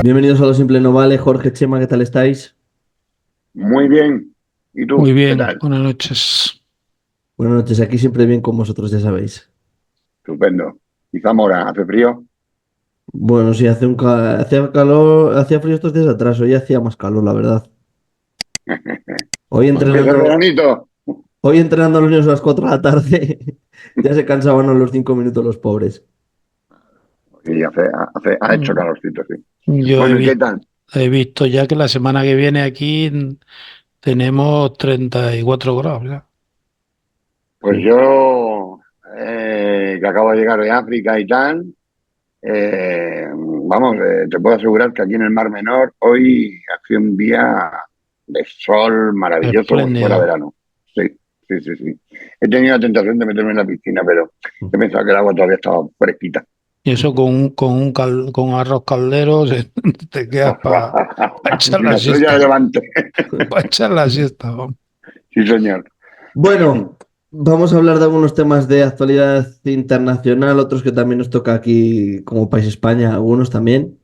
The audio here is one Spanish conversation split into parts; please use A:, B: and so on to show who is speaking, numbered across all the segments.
A: Bienvenidos a Lo Simple No Vale. Jorge, Chema, ¿qué tal estáis?
B: Muy bien. ¿Y
C: Muy
B: tú? ¿Qué
C: bien,
B: tal?
C: buenas noches.
A: Buenas noches, aquí siempre bien con vosotros, ya sabéis.
B: Estupendo. ¿Y Zamora? ¿Hace frío?
A: Bueno, sí, hacía calor, hacía frío estos días atrás, hoy hacía más calor, la verdad. Hoy
B: Empieza el
A: entrenando,
B: veranito.
A: hoy entrenando a los niños a las 4 de la tarde, ya se cansaban a los 5 minutos los pobres.
B: Y ha hecho
C: Mm,
B: calorcito, sí.
C: Yo
B: Bueno, ¿y qué tal?
C: he visto ya que la semana que viene aquí tenemos 34 grados ya.
B: Pues yo, que acabo de llegar de África y tal, vamos, te puedo asegurar que aquí en el Mar Menor hoy hace un día de sol maravilloso como si fuera
C: Espléndido.
B: verano. Sí, sí, sí, sí. He tenido la tentación de meterme en la piscina, pero he pensado que el agua todavía estaba fresquita.
C: Y eso con arroz caldero te quedas para echar la
B: La estrella de
C: siesta.
B: Levante.
C: Para echar la siesta, vamos.
B: Sí, señor.
A: Bueno, vamos a hablar de algunos temas de actualidad internacional, otros que también nos toca aquí como país España, algunos también.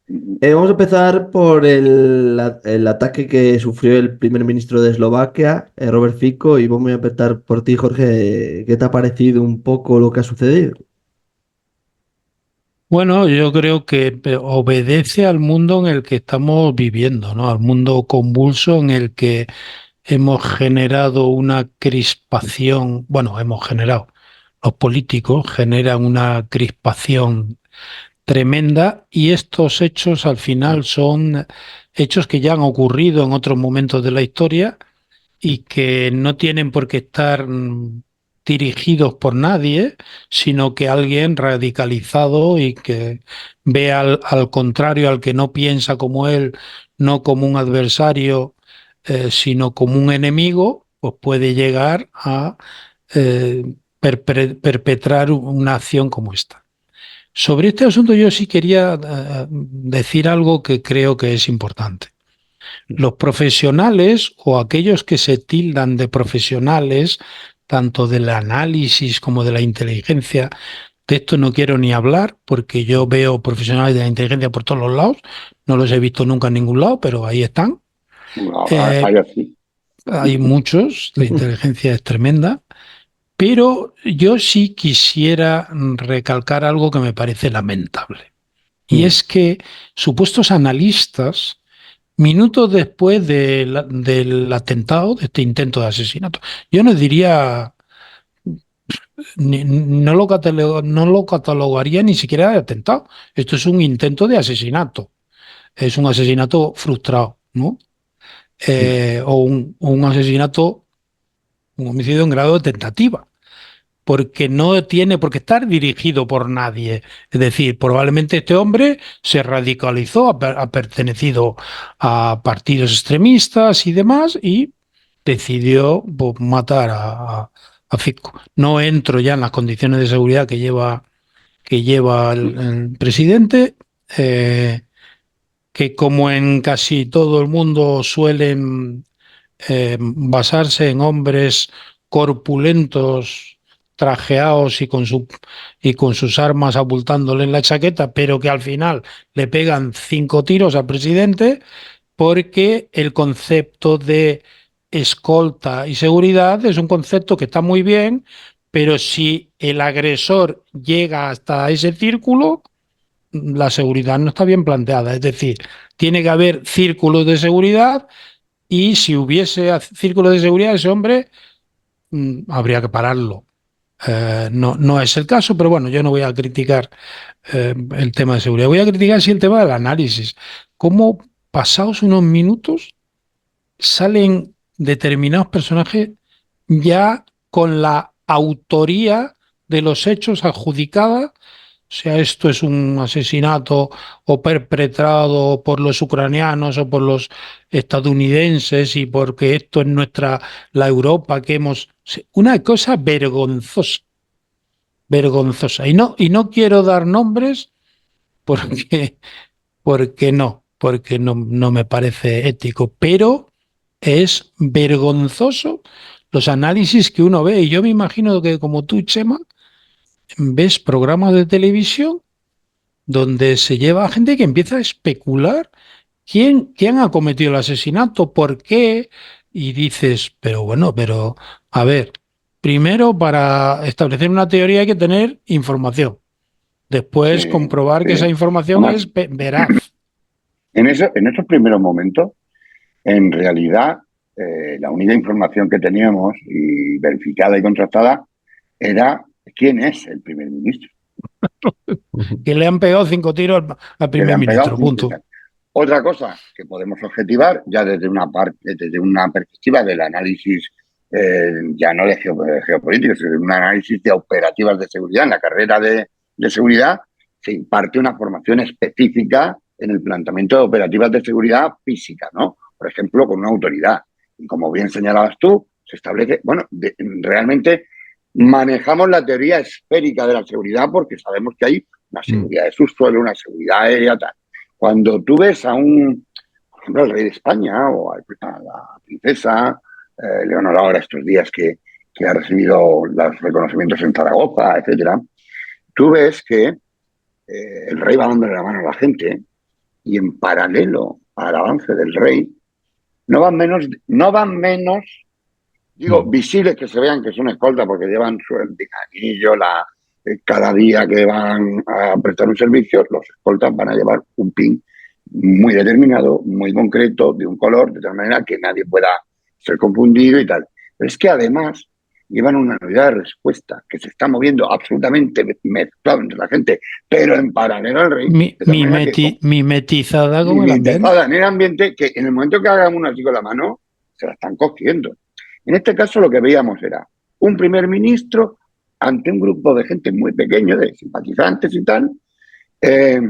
A: Vamos a empezar por el ataque que sufrió el primer ministro de Eslovaquia, Robert Fico, y vamos a empezar por ti, Jorge. ¿Qué te ha parecido un poco lo que ha sucedido?
C: Bueno, yo creo que obedece al mundo en el que estamos viviendo, ¿no? Al mundo convulso en el que hemos generado una crispación, bueno, hemos generado, los políticos generan una crispación tremenda y estos hechos al final son hechos que ya han ocurrido en otros momentos de la historia y que no tienen por qué estar dirigidos por nadie, sino que alguien radicalizado y que ve al contrario, al que no piensa como él, no como un adversario, sino como un enemigo, pues puede llegar a eh, perpetrar una acción como esta. Sobre este asunto yo sí quería decir algo que creo que es importante. Los profesionales o aquellos que se tildan de profesionales, tanto del análisis como de la inteligencia, de esto no quiero ni hablar porque yo veo profesionales de la inteligencia por todos los lados, no los he visto nunca en ningún lado, pero ahí están. Eh,
B: Hay así.
C: Hay muchos, la inteligencia es tremenda, pero yo sí quisiera recalcar algo que me parece lamentable. Y es que supuestos analistas, minutos después del atentado, de este intento de asesinato, yo no diría, no lo catalogaría ni siquiera de atentado. Esto es un intento de asesinato, es un asesinato frustrado, ¿no? O un asesinato, un homicidio en grado de tentativa, porque no tiene por qué estar dirigido por nadie. Es decir, probablemente este hombre se radicalizó, ha pertenecido a partidos extremistas y demás, y decidió pues, matar a Fico. No entro ya en las condiciones de seguridad que lleva el presidente, que como en casi todo el mundo suelen basarse en hombres corpulentos, trajeados y con sus armas abultándole en la chaqueta, pero que al final le pegan 5 tiros al presidente porque el concepto de escolta y seguridad es un concepto que está muy bien, pero si el agresor llega hasta ese círculo, la seguridad no está bien planteada. Es decir, tiene que haber círculos de seguridad y si hubiese círculos de seguridad, ese hombre habría que pararlo. No es el caso, pero bueno, yo no voy a criticar el tema de seguridad. Voy a criticar sí el tema del análisis. Cómo pasados unos minutos salen determinados personajes ya con la autoría de los hechos adjudicada, o sea, esto es un asesinato o perpetrado por los ucranianos o por los estadounidenses y porque esto es la Europa que hemos... Una cosa vergonzosa, vergonzosa. Y no quiero dar nombres porque, porque no me parece ético, pero es vergonzoso los análisis que uno ve. Y yo me imagino que como tú, Chema, ves programas de televisión donde se lleva a gente que empieza a especular quién ha cometido el asesinato, por qué, y dices, pero bueno, pero a ver, primero para establecer una teoría hay que tener información,
B: Sí,
C: después comprobar que esa
B: sí.
C: información
B: Además,
C: es veraz.
B: en esos primeros momentos, en realidad, la única información que teníamos, y verificada y contrastada, era quién es el primer ministro.
C: Que le han pegado 5 tiros al
B: Que le
C: primer
B: han pegado
C: ministro, punto.
B: Otra cosa que podemos objetivar ya desde una perspectiva del análisis, ya no de geopolítico, sino de un análisis de operativas de seguridad. En la carrera de seguridad se imparte una formación específica en el planteamiento de operativas de seguridad física, ¿no? Por ejemplo, con una autoridad. Y como bien señalabas tú, se establece, bueno, realmente manejamos la teoría esférica de la seguridad porque sabemos que hay una seguridad de subsuelo, una seguridad aérea, tal. Cuando tú ves por ejemplo, al rey de España o a la princesa Leonor ahora estos días que ha recibido los reconocimientos en Zaragoza, etcétera, tú ves que el rey va dándole la mano a la gente y en paralelo al avance del rey no van menos, digo, visibles que se vean que son escoltas porque llevan su anillo, cada día que van a prestar un servicio, los escoltas van a llevar un pin muy determinado, muy concreto, de un color, de tal manera que nadie pueda ser confundido y tal. Pero es que además llevan una unidad de respuesta que se está moviendo absolutamente mezclado entre la gente, pero en paralelo al rey, de tal manera que
C: Mimetizada con el ambiente.
B: mimetizada en el ambiente, que en el momento que hagan uno así con la mano, se la están cogiendo. En este caso lo que veíamos era un primer ministro ante un grupo de gente muy pequeño, de simpatizantes y tal, eh,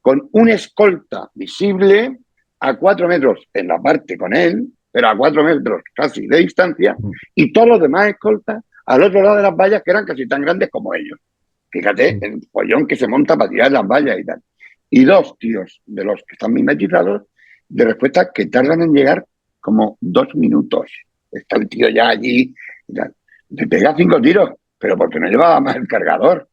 B: con una escolta visible a 4 metros en la parte con él, pero a 4 metros casi de distancia, y todos los demás escoltas al otro lado de las vallas que eran casi tan grandes como ellos. Fíjate el follón que se monta para tirar las vallas y tal. Y dos tíos de los que están mimetizados de respuesta que tardan en llegar como 2 minutos. Está el tío ya allí y tal. Le pega 5 tiros, pero porque no llevaba más el cargador.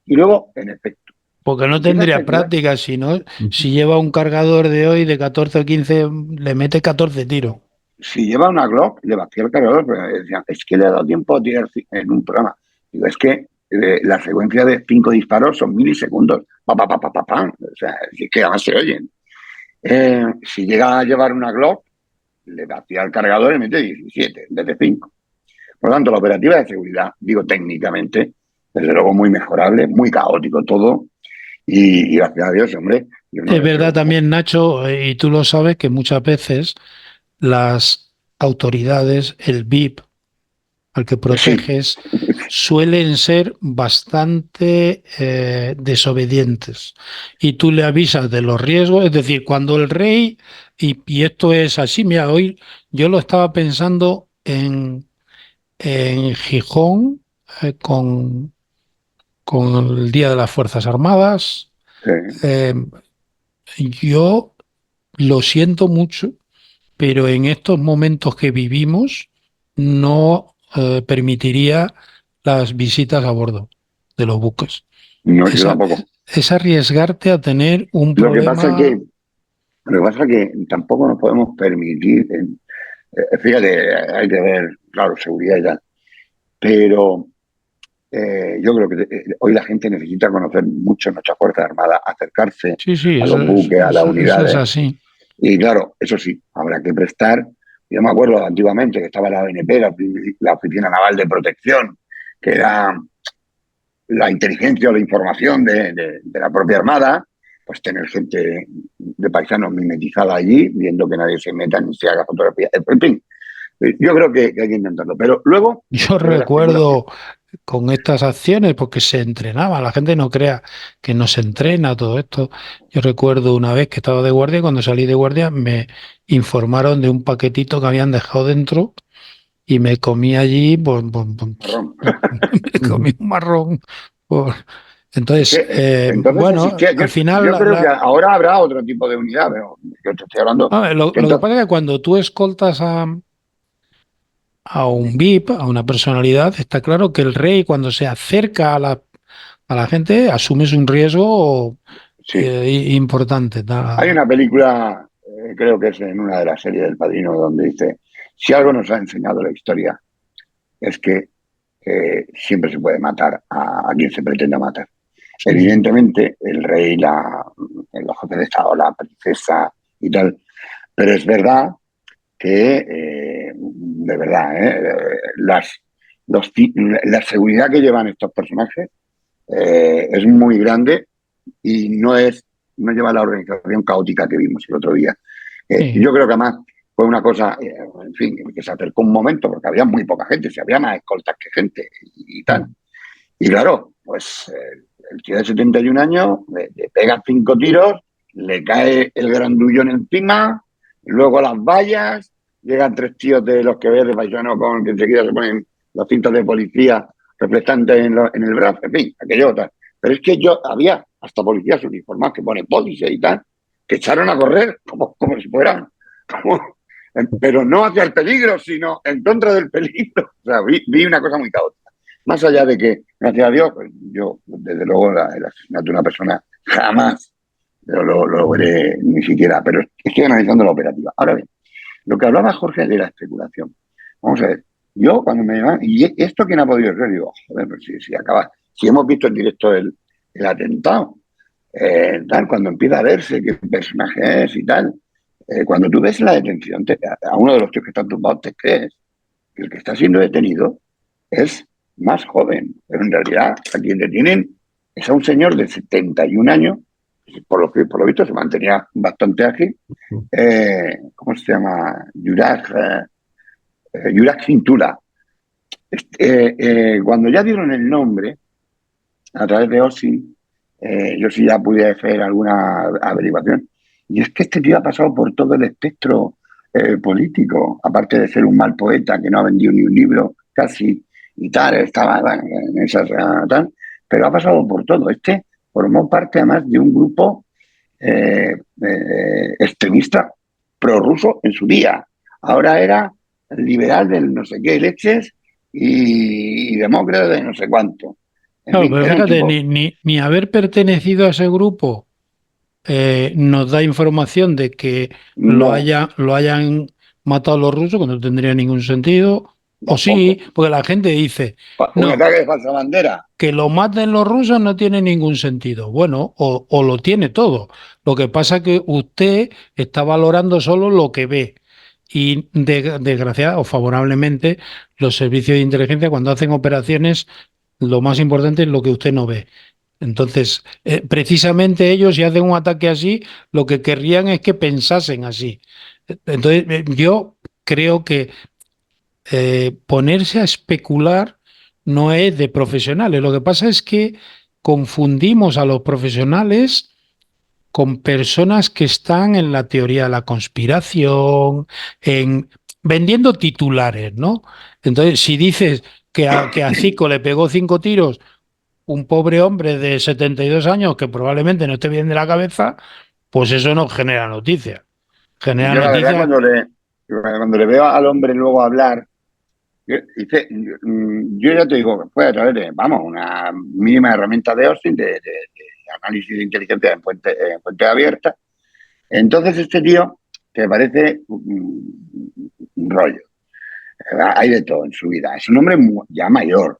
B: Y luego, en efecto,
C: Porque no
B: empieza a
C: tendría
B: especular.
C: práctica, si lleva un cargador de hoy de 14 o 15, le mete 14 tiros.
B: Si lleva una Glock, le vacía el cargador, pero decían, es que le ha dado tiempo a tirar en un programa. Digo, es que la secuencia de 5 disparos son milisegundos. Pa, pa, pa, pa, pa, pa. O sea, es que además se oyen. Si llega a llevar una Glock, le vacía el cargador y mete 17 en vez de 5. Por lo tanto, la operativa de seguridad, digo técnicamente, desde luego muy mejorable, muy caótico todo. Y gracias a Dios, hombre. Yo no
C: Es
B: le
C: verdad
B: veo.
C: también, Nacho, y tú lo sabes, que muchas veces las autoridades, el VIP al que
B: Sí,
C: proteges, suelen ser bastante desobedientes. Y tú le avisas de los riesgos, es decir, cuando el rey, y esto es así, mira, hoy yo lo estaba pensando en Gijón, con el Día de las Fuerzas Armadas.
B: sí.
C: Eh, yo lo siento mucho, pero en estos momentos que vivimos no permitiría las visitas a bordo de los buques.
B: No, yo
C: Esa-
B: tampoco.
C: es arriesgarte a tener un
B: Lo que pasa es
C: problema.
B: que Lo que pasa es que tampoco nos podemos permitir, fíjate, hay que ver, claro, seguridad y tal, pero yo creo que hoy la gente necesita conocer mucho nuestra Fuerza Armada, acercarse
C: Sí, sí,
B: a los buques, a las
C: eso es
B: unidades,
C: así.
B: y claro, eso sí, habrá que prestar. Yo me acuerdo antiguamente que estaba la ONP, la Oficina Naval de Protección, que era la inteligencia o la información de la propia Armada, pues tener gente de paisanos mimetizada allí, viendo que nadie se meta ni se haga fotografía. En fin, yo creo que hay que intentarlo. Pero luego,
C: Yo
B: lo de la especulación.
C: recuerdo con estas acciones, porque se entrenaba, la gente no crea que no se entrena todo esto. Yo recuerdo una vez que estaba de guardia, cuando salí de guardia me informaron de un paquetito que habían dejado dentro y me comí allí,
B: Marrón.
C: me comí un marrón. Por-
B: Es que,
C: Entonces,
B: entonces
C: bueno,
B: existía,
C: al final,
B: yo creo que ahora habrá otro tipo de unidad, pero yo te estoy hablando que
C: lo que
B: entonces,
C: pasa es que cuando tú escoltas a un VIP, a una personalidad, está claro que el rey cuando se acerca a la gente asumes un riesgo
B: Sí.
C: importante.
B: Hay una película, creo que es en una de las series del Padrino, donde dice, si algo nos ha enseñado la historia es que siempre se puede matar a quien se pretenda matar.
C: Sí.
B: Evidentemente, el rey, los jefes de Estado, la princesa y tal, pero es verdad que, de verdad, la seguridad que llevan estos personajes es muy grande y no lleva la organización caótica que vimos el otro día.
C: Sí.
B: Yo creo que además fue una cosa, en fin, que se acercó un momento porque había muy poca gente, si había más escoltas que gente y tal. Y claro, pues el tío de 71 años le pega 5 tiros, le cae el grandullón encima, luego las vallas, llegan 3 tíos de los que ves de paisano con que enseguida se ponen las cintas de policía reflectantes en el brazo, en fin, aquello tal. Pero es que había hasta policías uniformados que ponen policía y tal, que echaron a correr como si fueran, pero no hacia el peligro, sino en contra del peligro. O sea, vi una cosa muy caótica. Más allá de que, gracias a Dios, pues yo, desde luego, el asesinato de una persona jamás lo veré ni siquiera, pero estoy analizando la operativa. Ahora bien, lo que hablaba Jorge de la especulación. Vamos a ver, yo cuando me llaman, ¿y esto quién ha podido ser? Digo, joder, pues si acaba, si hemos visto en directo el atentado, tal, cuando empieza a verse qué personaje es y tal, cuando tú ves la detención, a uno de los tíos que están tumbados te crees que el que está siendo detenido es más joven, pero en realidad a quien detienen es a un señor de 71 años, por lo visto se mantenía bastante ágil, ¿cómo se llama? Juraj Cintura. Cuando ya dieron el nombre, a través de OSI, yo sí ya pude hacer alguna averiguación, y es que este tío ha pasado por todo el espectro político, aparte de ser un mal poeta que no ha vendido ni un libro casi y tal, estaba en esas tal, pero ha pasado por todo. Este formó parte además de un grupo extremista prorruso en su día. Ahora era liberal del no sé qué leches y demócrata de no sé cuánto. En
C: Claro,
B: fin,
C: pero
B: era un
C: fíjate,
B: tipo.
C: ni haber pertenecido a ese grupo nos da información de que
B: No,
C: lo hayan matado los rusos, que no tendría ningún sentido. O sí,
B: tampoco.
C: porque la gente dice,
B: Un
C: no,
B: ataque de falsa bandera.
C: que lo maten los rusos no tiene ningún sentido. Bueno, o lo tiene todo. Lo que pasa es que usted está valorando solo lo que ve. Y desgraciadamente o favorablemente, los servicios de inteligencia cuando hacen operaciones, lo más importante es lo que usted no ve. Entonces, precisamente ellos, si hacen un ataque así, lo que querrían es que pensasen así. Entonces, yo creo que ponerse a especular no es de profesionales. Lo que pasa es que confundimos a los profesionales con personas que están en la teoría de la conspiración, en vendiendo titulares, ¿no? Entonces, si dices que a Zico le pegó 5 tiros un pobre hombre de 72 años que probablemente no esté bien de la cabeza, pues eso no genera noticia. Genera
B: Yo la verdad
C: noticia.
B: cuando le veo al hombre luego hablar, yo ya te digo que fue a través de, vamos, una mínima herramienta de Austin de análisis de inteligencia en fuente abierta. Entonces este tío te parece un rollo. Hay de todo en su vida. Es un hombre ya mayor.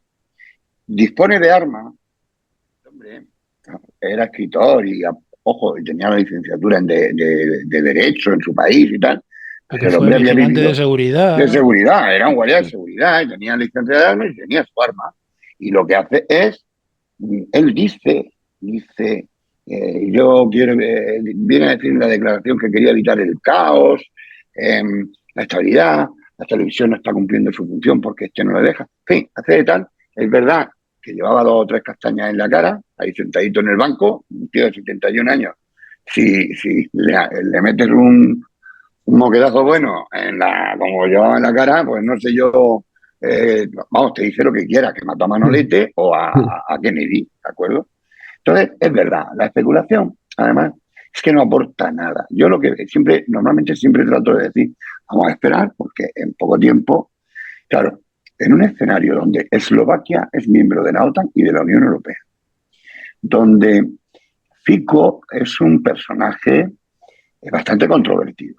B: Dispone de armas. Hombre, era escritor y, ojo, y tenía la licenciatura de Derecho en su país y tal.
C: Porque
B: Pero el
C: fue
B: hombre había
C: vigilante de
B: vivido de
C: seguridad.
B: seguridad, era un guardia de seguridad y tenía licencia de armas y tenía su arma. Y lo que hace es, él dice, yo quiero, viene a decir en la declaración que quería evitar el caos, la estabilidad, la televisión no está cumpliendo su función porque este no le deja. En fin, hace de tal. Es verdad que llevaba 2 o 3 castañas en la cara, ahí sentadito en el banco, un tío de 71 años. Si le metes un moquetazo bueno como llevaba en la cara, pues no sé yo, vamos, te dice lo que quiera, que mató a Manolete o a Kennedy, ¿de acuerdo? Entonces, es verdad, la especulación, además, es que no aporta nada. Yo lo que normalmente siempre trato de decir, vamos a esperar, porque en poco tiempo, claro, en un escenario donde Eslovaquia es miembro de la OTAN y de la Unión Europea, donde Fico es un personaje bastante controvertido,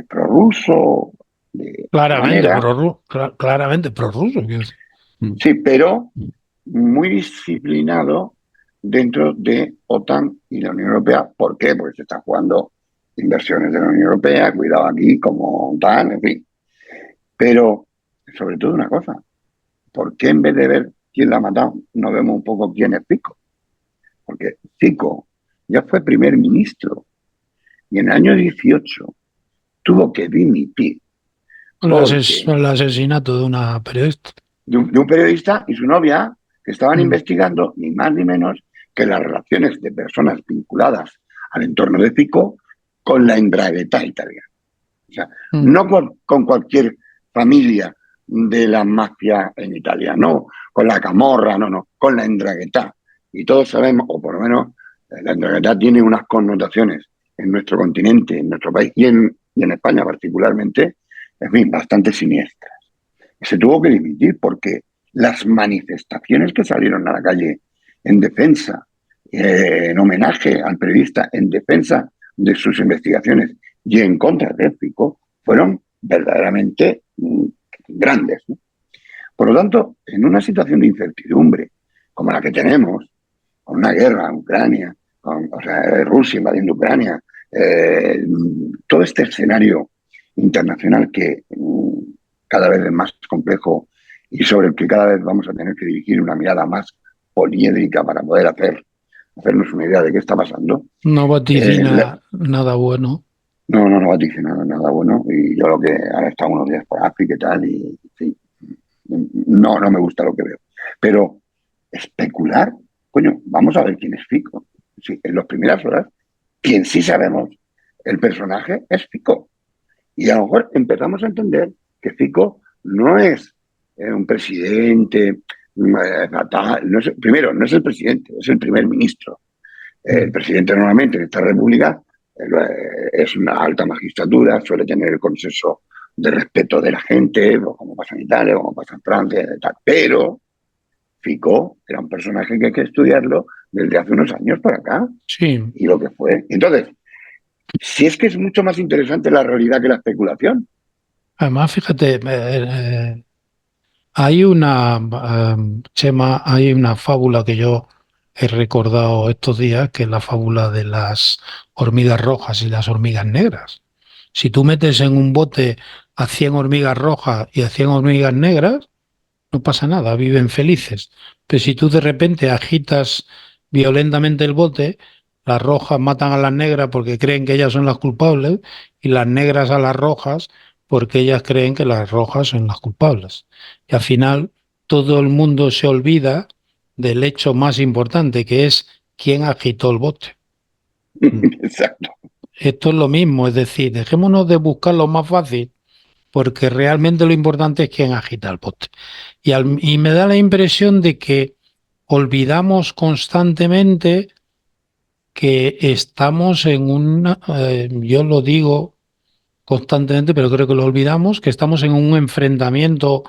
B: prorruso, de
C: Claramente,
B: manera,
C: claramente prorruso.
B: sí, pero muy disciplinado dentro de OTAN y la Unión Europea. ¿Por qué? Porque se están jugando inversiones de la Unión Europea, cuidado aquí, como OTAN, en fin. Pero, sobre todo una cosa, ¿por qué en vez de ver quién la ha matado, no vemos un poco quién es Fico? Porque Fico ya fue primer ministro y en el año 18 tuvo que dimitir porque
C: El asesinato de una periodista.
B: de un periodista y su novia que estaban
C: Mm.
B: investigando ni más ni menos que las relaciones de personas vinculadas al entorno de Fico con la 'ndrangheta italiana. O sea,
C: Mm.
B: no con cualquier familia de la mafia en Italia, no con la Camorra, no, con la 'ndrangheta. Y todos sabemos, o por lo menos la 'ndrangheta tiene unas connotaciones en nuestro continente, en nuestro país y en España particularmente, en fin, bastante siniestras. Se tuvo que dimitir porque las manifestaciones que salieron a la calle en defensa, en homenaje al periodista, en defensa de sus investigaciones y en contra de Fico, fueron verdaderamente grandes, ¿no? Por lo tanto, en una situación de incertidumbre como la que tenemos, con una guerra en Ucrania, o sea, Rusia invadiendo Ucrania, todo este escenario internacional que cada vez es más complejo y sobre el que cada vez vamos a tener que dirigir una mirada más poliédrica para poder hacernos una idea de qué está pasando.
C: No vaticina nada bueno.
B: No vaticina nada bueno. Y yo lo que ahora he estado unos días por África y tal, y sí, no me gusta lo que veo. Pero especular, coño, vamos a ver quién es Fico. Sí, en las primeras horas, quien sí sabemos el personaje es Fico. Y a lo mejor empezamos a entender que Fico no es un presidente fatal. Primero, no es el presidente, es el primer ministro. El presidente normalmente en esta república es una alta magistratura, suele tener el consenso de respeto de la gente, como pasa en Italia, como pasa en Francia, tal. Pero Fico era un personaje que hay que estudiarlo desde hace unos años para acá.
C: Sí.
B: Y lo que fue. Entonces, si es que es mucho más interesante la realidad que la especulación.
C: Además, fíjate, hay una, Chema, hay una fábula que yo he recordado estos días, que es la fábula de las hormigas rojas y las hormigas negras. Si tú metes en un bote a 100 hormigas rojas y a 100 hormigas negras, no pasa nada, viven felices. Pero si tú de repente agitas violentamente el bote, las rojas matan a las negras porque creen que ellas son las culpables y las negras a las rojas porque ellas creen que las rojas son las culpables. Y al final todo el mundo se olvida del hecho más importante, que es quién agitó el bote.
B: Exacto.
C: Esto es lo mismo, es decir, dejémonos de buscar lo más fácil, porque realmente lo importante es quién agita el bote. Y me da la impresión de que olvidamos constantemente que estamos en una, yo lo digo constantemente, pero creo que lo olvidamos, que estamos en un enfrentamiento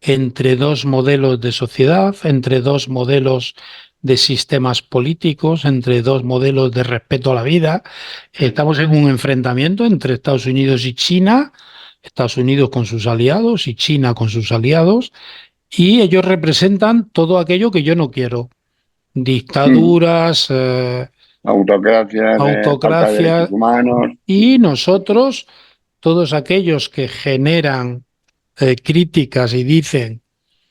C: entre dos modelos de sociedad, entre dos modelos de sistemas políticos, entre dos modelos de respeto a la vida. Estamos en un enfrentamiento entre Estados Unidos y China, Estados Unidos con sus aliados y China con sus aliados, y ellos representan todo aquello que yo no quiero. Dictaduras,
B: Autocracia, falta de derechos
C: autocracias,
B: humanos.
C: y nosotros, todos aquellos que generan críticas y dicen,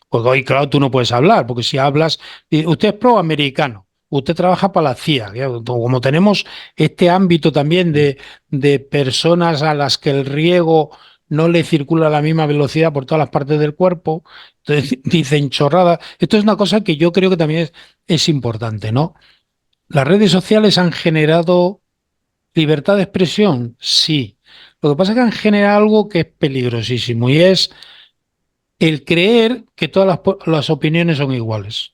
C: pues hoy, claro, tú no puedes hablar, porque si hablas, usted es proamericano, usted trabaja para la CIA, como tenemos este ámbito también de personas a las que el riego no le circula a la misma velocidad por todas las partes del cuerpo, entonces dicen chorradas. Esto es una cosa que yo creo que también es importante, ¿no? Las redes sociales han generado libertad de expresión, sí. Lo que pasa es que han generado algo que es peligrosísimo y es el creer que todas las opiniones son iguales.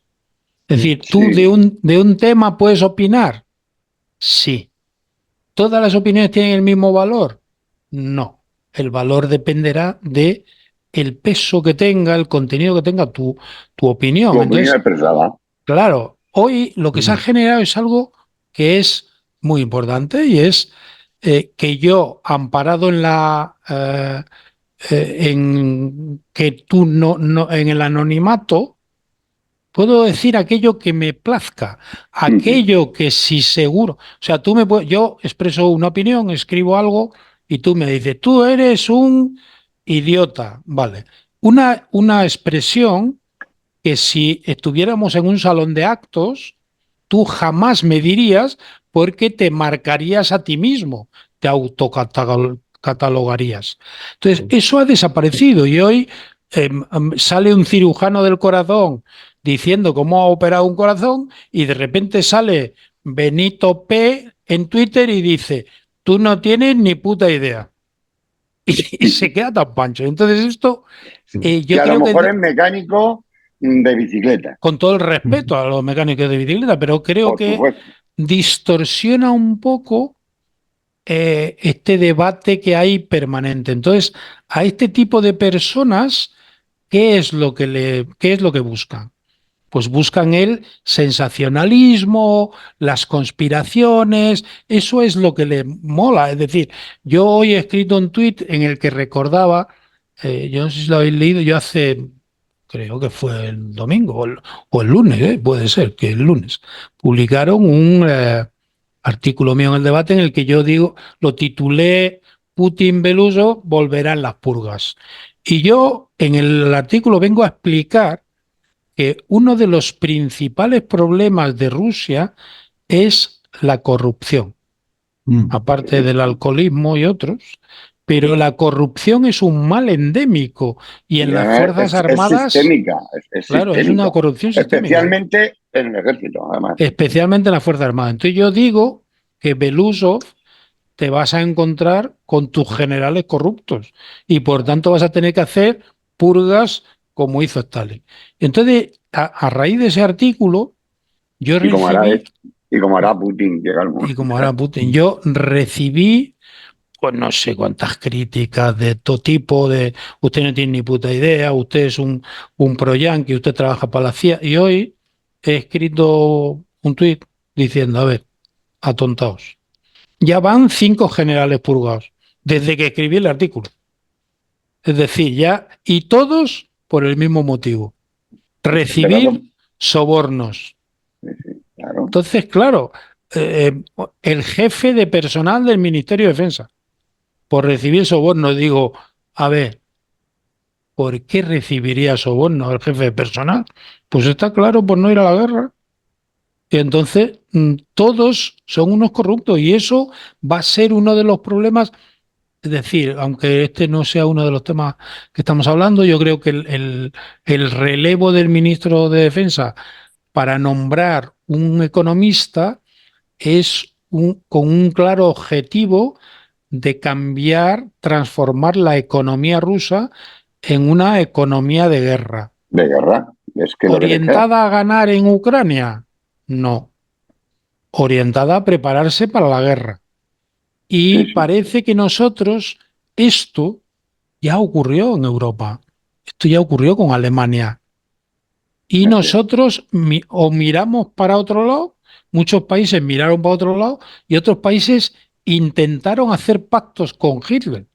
C: Es decir, tú
B: Sí.
C: de un tema puedes opinar, sí. ¿Todas las opiniones tienen el mismo valor? No. El valor dependerá de el peso que tenga, el contenido que tenga tu
B: Tu
C: opinión.
B: opinión
C: Entonces,
B: expresada.
C: claro, hoy lo que se ha generado es algo que es muy importante y es que yo, amparado en en que tú en el anonimato, puedo decir aquello que me plazca, aquello que si seguro, o sea, yo expreso una opinión, escribo algo y tú me dices, tú eres un idiota, vale. Una expresión que si estuviéramos en un salón de actos, tú jamás me dirías porque te marcarías a ti mismo, te autocatalogarías. Entonces, eso ha desaparecido y hoy sale un cirujano del corazón diciendo cómo ha operado un corazón y de repente sale Benito P. en Twitter y dice, tú no tienes ni puta idea. Y se queda tan pancho. Entonces esto,
B: Que
C: yo
B: a lo
C: creo
B: mejor
C: que
B: es mecánico de bicicleta,
C: con todo el respeto a los mecánicos de bicicleta, pero creo
B: por
C: que
B: supuesto.
C: distorsiona un poco este debate que hay permanente. Entonces, a este tipo de personas, qué es lo que buscan? Pues buscan el sensacionalismo, las conspiraciones, eso es lo que le mola. Es decir, yo hoy he escrito un tuit en el que recordaba, yo no sé si lo habéis leído, yo creo que fue el domingo o el lunes, puede ser que el lunes, publicaron un artículo mío en el debate en el que yo digo, lo titulé Putin Beluso volverán las purgas. Y yo en el artículo vengo a explicar que uno de los principales problemas de Rusia es la corrupción, aparte del alcoholismo y otros, pero la corrupción es un mal endémico y en las Fuerzas
B: Es
C: Armadas,
B: sistémica, es
C: claro, es una
B: sistémica,
C: corrupción sistémica,
B: especialmente en el ejército, además.
C: especialmente en las Fuerzas Armadas. Entonces yo digo que Belousov te vas a encontrar con tus generales corruptos y por tanto vas a tener que hacer purgas como hizo Stalin. Entonces, a raíz de ese artículo, yo
B: Y como hará,
C: recibí,
B: y como hará Putin, llega el
C: y
B: momento.
C: como ahora Putin, yo recibí, pues no sé cuántas críticas de todo tipo, de usted no tiene ni puta idea, usted es un pro-yanqui, usted trabaja para la CIA, y hoy he escrito un tuit diciendo, a ver, atontaos. Ya van 5 generales purgados desde que escribí el artículo. Es decir, ya, y todos por el mismo motivo,
B: Empezando,
C: recibir sobornos.
B: sí, sí, claro.
C: Entonces, claro, el jefe de personal del Ministerio de Defensa, por recibir sobornos, digo, a ver, ¿por qué recibiría sobornos el jefe de personal? Pues está claro, por no ir a la guerra. Y entonces, todos son unos corruptos y eso va a ser uno de los problemas. Es decir, aunque este no sea uno de los temas que estamos hablando, yo creo que el relevo del ministro de Defensa para nombrar un economista es con un claro objetivo de cambiar, transformar la economía rusa en una economía de guerra.
B: De guerra, es que lo que le queda.
C: ¿Orientada a ganar en Ucrania? No. Orientada a prepararse para la guerra.
B: Sí,
C: Y
B: sí,
C: parece que nosotros, esto ya ocurrió en Europa. Esto ya ocurrió con Alemania. Y
B: así es.
C: nosotros o miramos para otro lado, muchos países miraron para otro lado y otros países intentaron hacer pactos con Hitler,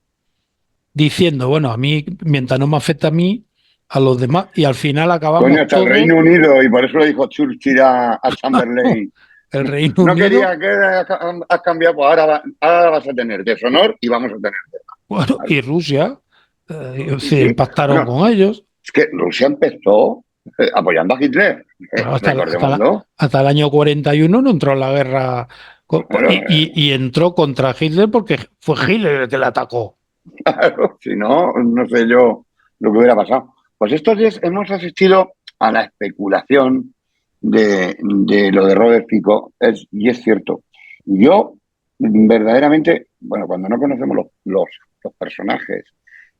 C: diciendo, bueno, a mí, mientras no me afecta a mí, a los demás, y al final
B: Coño,
C: acabamos
B: hasta el
C: todos,
B: Reino Unido, y por eso lo dijo Churchill a Chamberlain.
C: el Reino
B: No
C: Unido,
B: quería que has cambiado, pues ahora vas a tener deshonor y vamos a tener guerra.
C: bueno,
B: Vale.
C: y Rusia,
B: Sí,
C: se
B: sí.
C: pactaron
B: Bueno,
C: con ellos.
B: es que Rusia empezó apoyando a Hitler,
C: Claro,
B: recordémoslo.
C: hasta el año 41 no entró en la guerra
B: Bueno,
C: y entró contra Hitler porque fue Hitler el que le atacó.
B: claro, si no, no sé yo lo que hubiera pasado. Pues estos días hemos asistido a la especulación de lo de Robert Fico, y es cierto. Yo, verdaderamente, bueno, cuando no conocemos los personajes,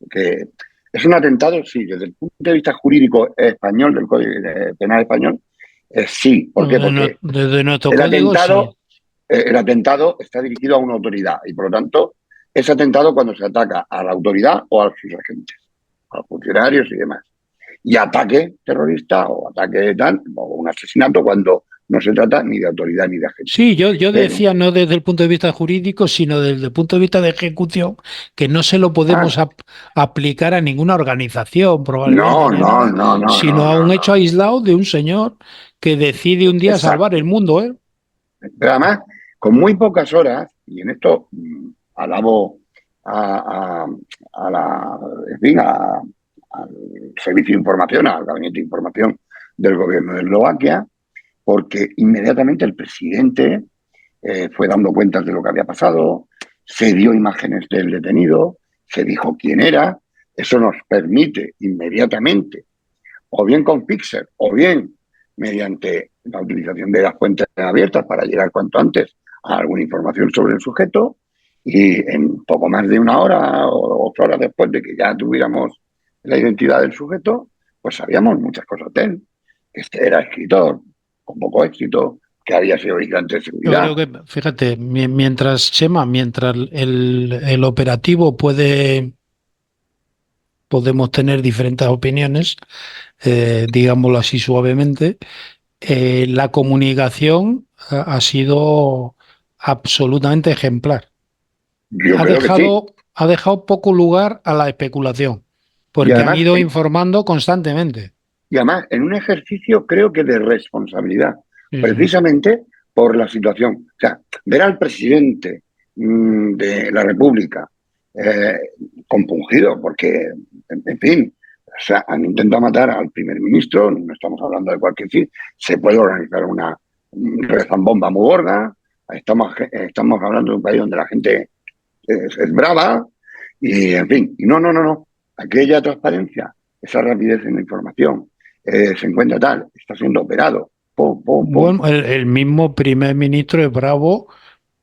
B: que es un atentado, sí, desde el punto de vista jurídico español, del Código Penal español, sí. ¿Por qué? Porque
C: Desde nuestro
B: el
C: código, sí.
B: atentado, el atentado está dirigido a una autoridad y, por lo tanto, es atentado cuando se ataca a la autoridad o a sus agentes, a los funcionarios y demás. Y ataque terrorista o ataque tal, o un asesinato cuando no se trata ni de autoridad ni de agencia.
C: Sí, yo decía no desde el punto de vista jurídico, sino desde el punto de vista de ejecución, que no se lo podemos aplicar a ninguna organización, probablemente,
B: No,
C: ni a
B: no,
C: nada,
B: no, no,
C: sino
B: no,
C: a
B: no,
C: un
B: no.
C: hecho aislado de un señor que decide un día salvar
B: Exacto.
C: el mundo, ¿eh?
B: Pero además, con muy pocas horas, y en esto alabo a, a, a la, en fin, al servicio de información, al gabinete de información del gobierno de Eslovaquia, porque inmediatamente el presidente fue dando cuentas de lo que había pasado, se dio imágenes del detenido, se dijo quién era. Eso nos permite inmediatamente, o bien con Pixel, o bien mediante la utilización de las fuentes abiertas para llegar cuanto antes a alguna información sobre el sujeto, y en poco más de una hora o 2 horas después de que ya tuviéramos la identidad del sujeto, pues sabíamos muchas cosas de él. Que este era escritor, con poco éxito, que había sido vigilante de
C: Yo
B: seguridad.
C: creo que, fíjate, mientras, Chema, mientras el operativo podemos tener diferentes opiniones, digámoslo así suavemente, la comunicación ha sido absolutamente ejemplar.
B: Yo
C: Ha
B: creo que sí.
C: ha dejado poco lugar a la especulación,
B: Y
C: porque han
B: además,
C: ido informando constantemente.
B: en un ejercicio creo que de responsabilidad,
C: Sí, sí.
B: precisamente por la situación. O sea, ver al presidente de la República eh, compungido, porque, en fin, o sea, han intentado matar al primer ministro, no estamos hablando de cualquier fin, se puede organizar una rezambomba muy gorda, estamos hablando de un país donde la gente es brava, y en fin, y no. Aquella transparencia, esa rapidez en la información, se encuentra tal, está siendo operado, pum, pum, pum.
C: Bueno, el mismo primer ministro es bravo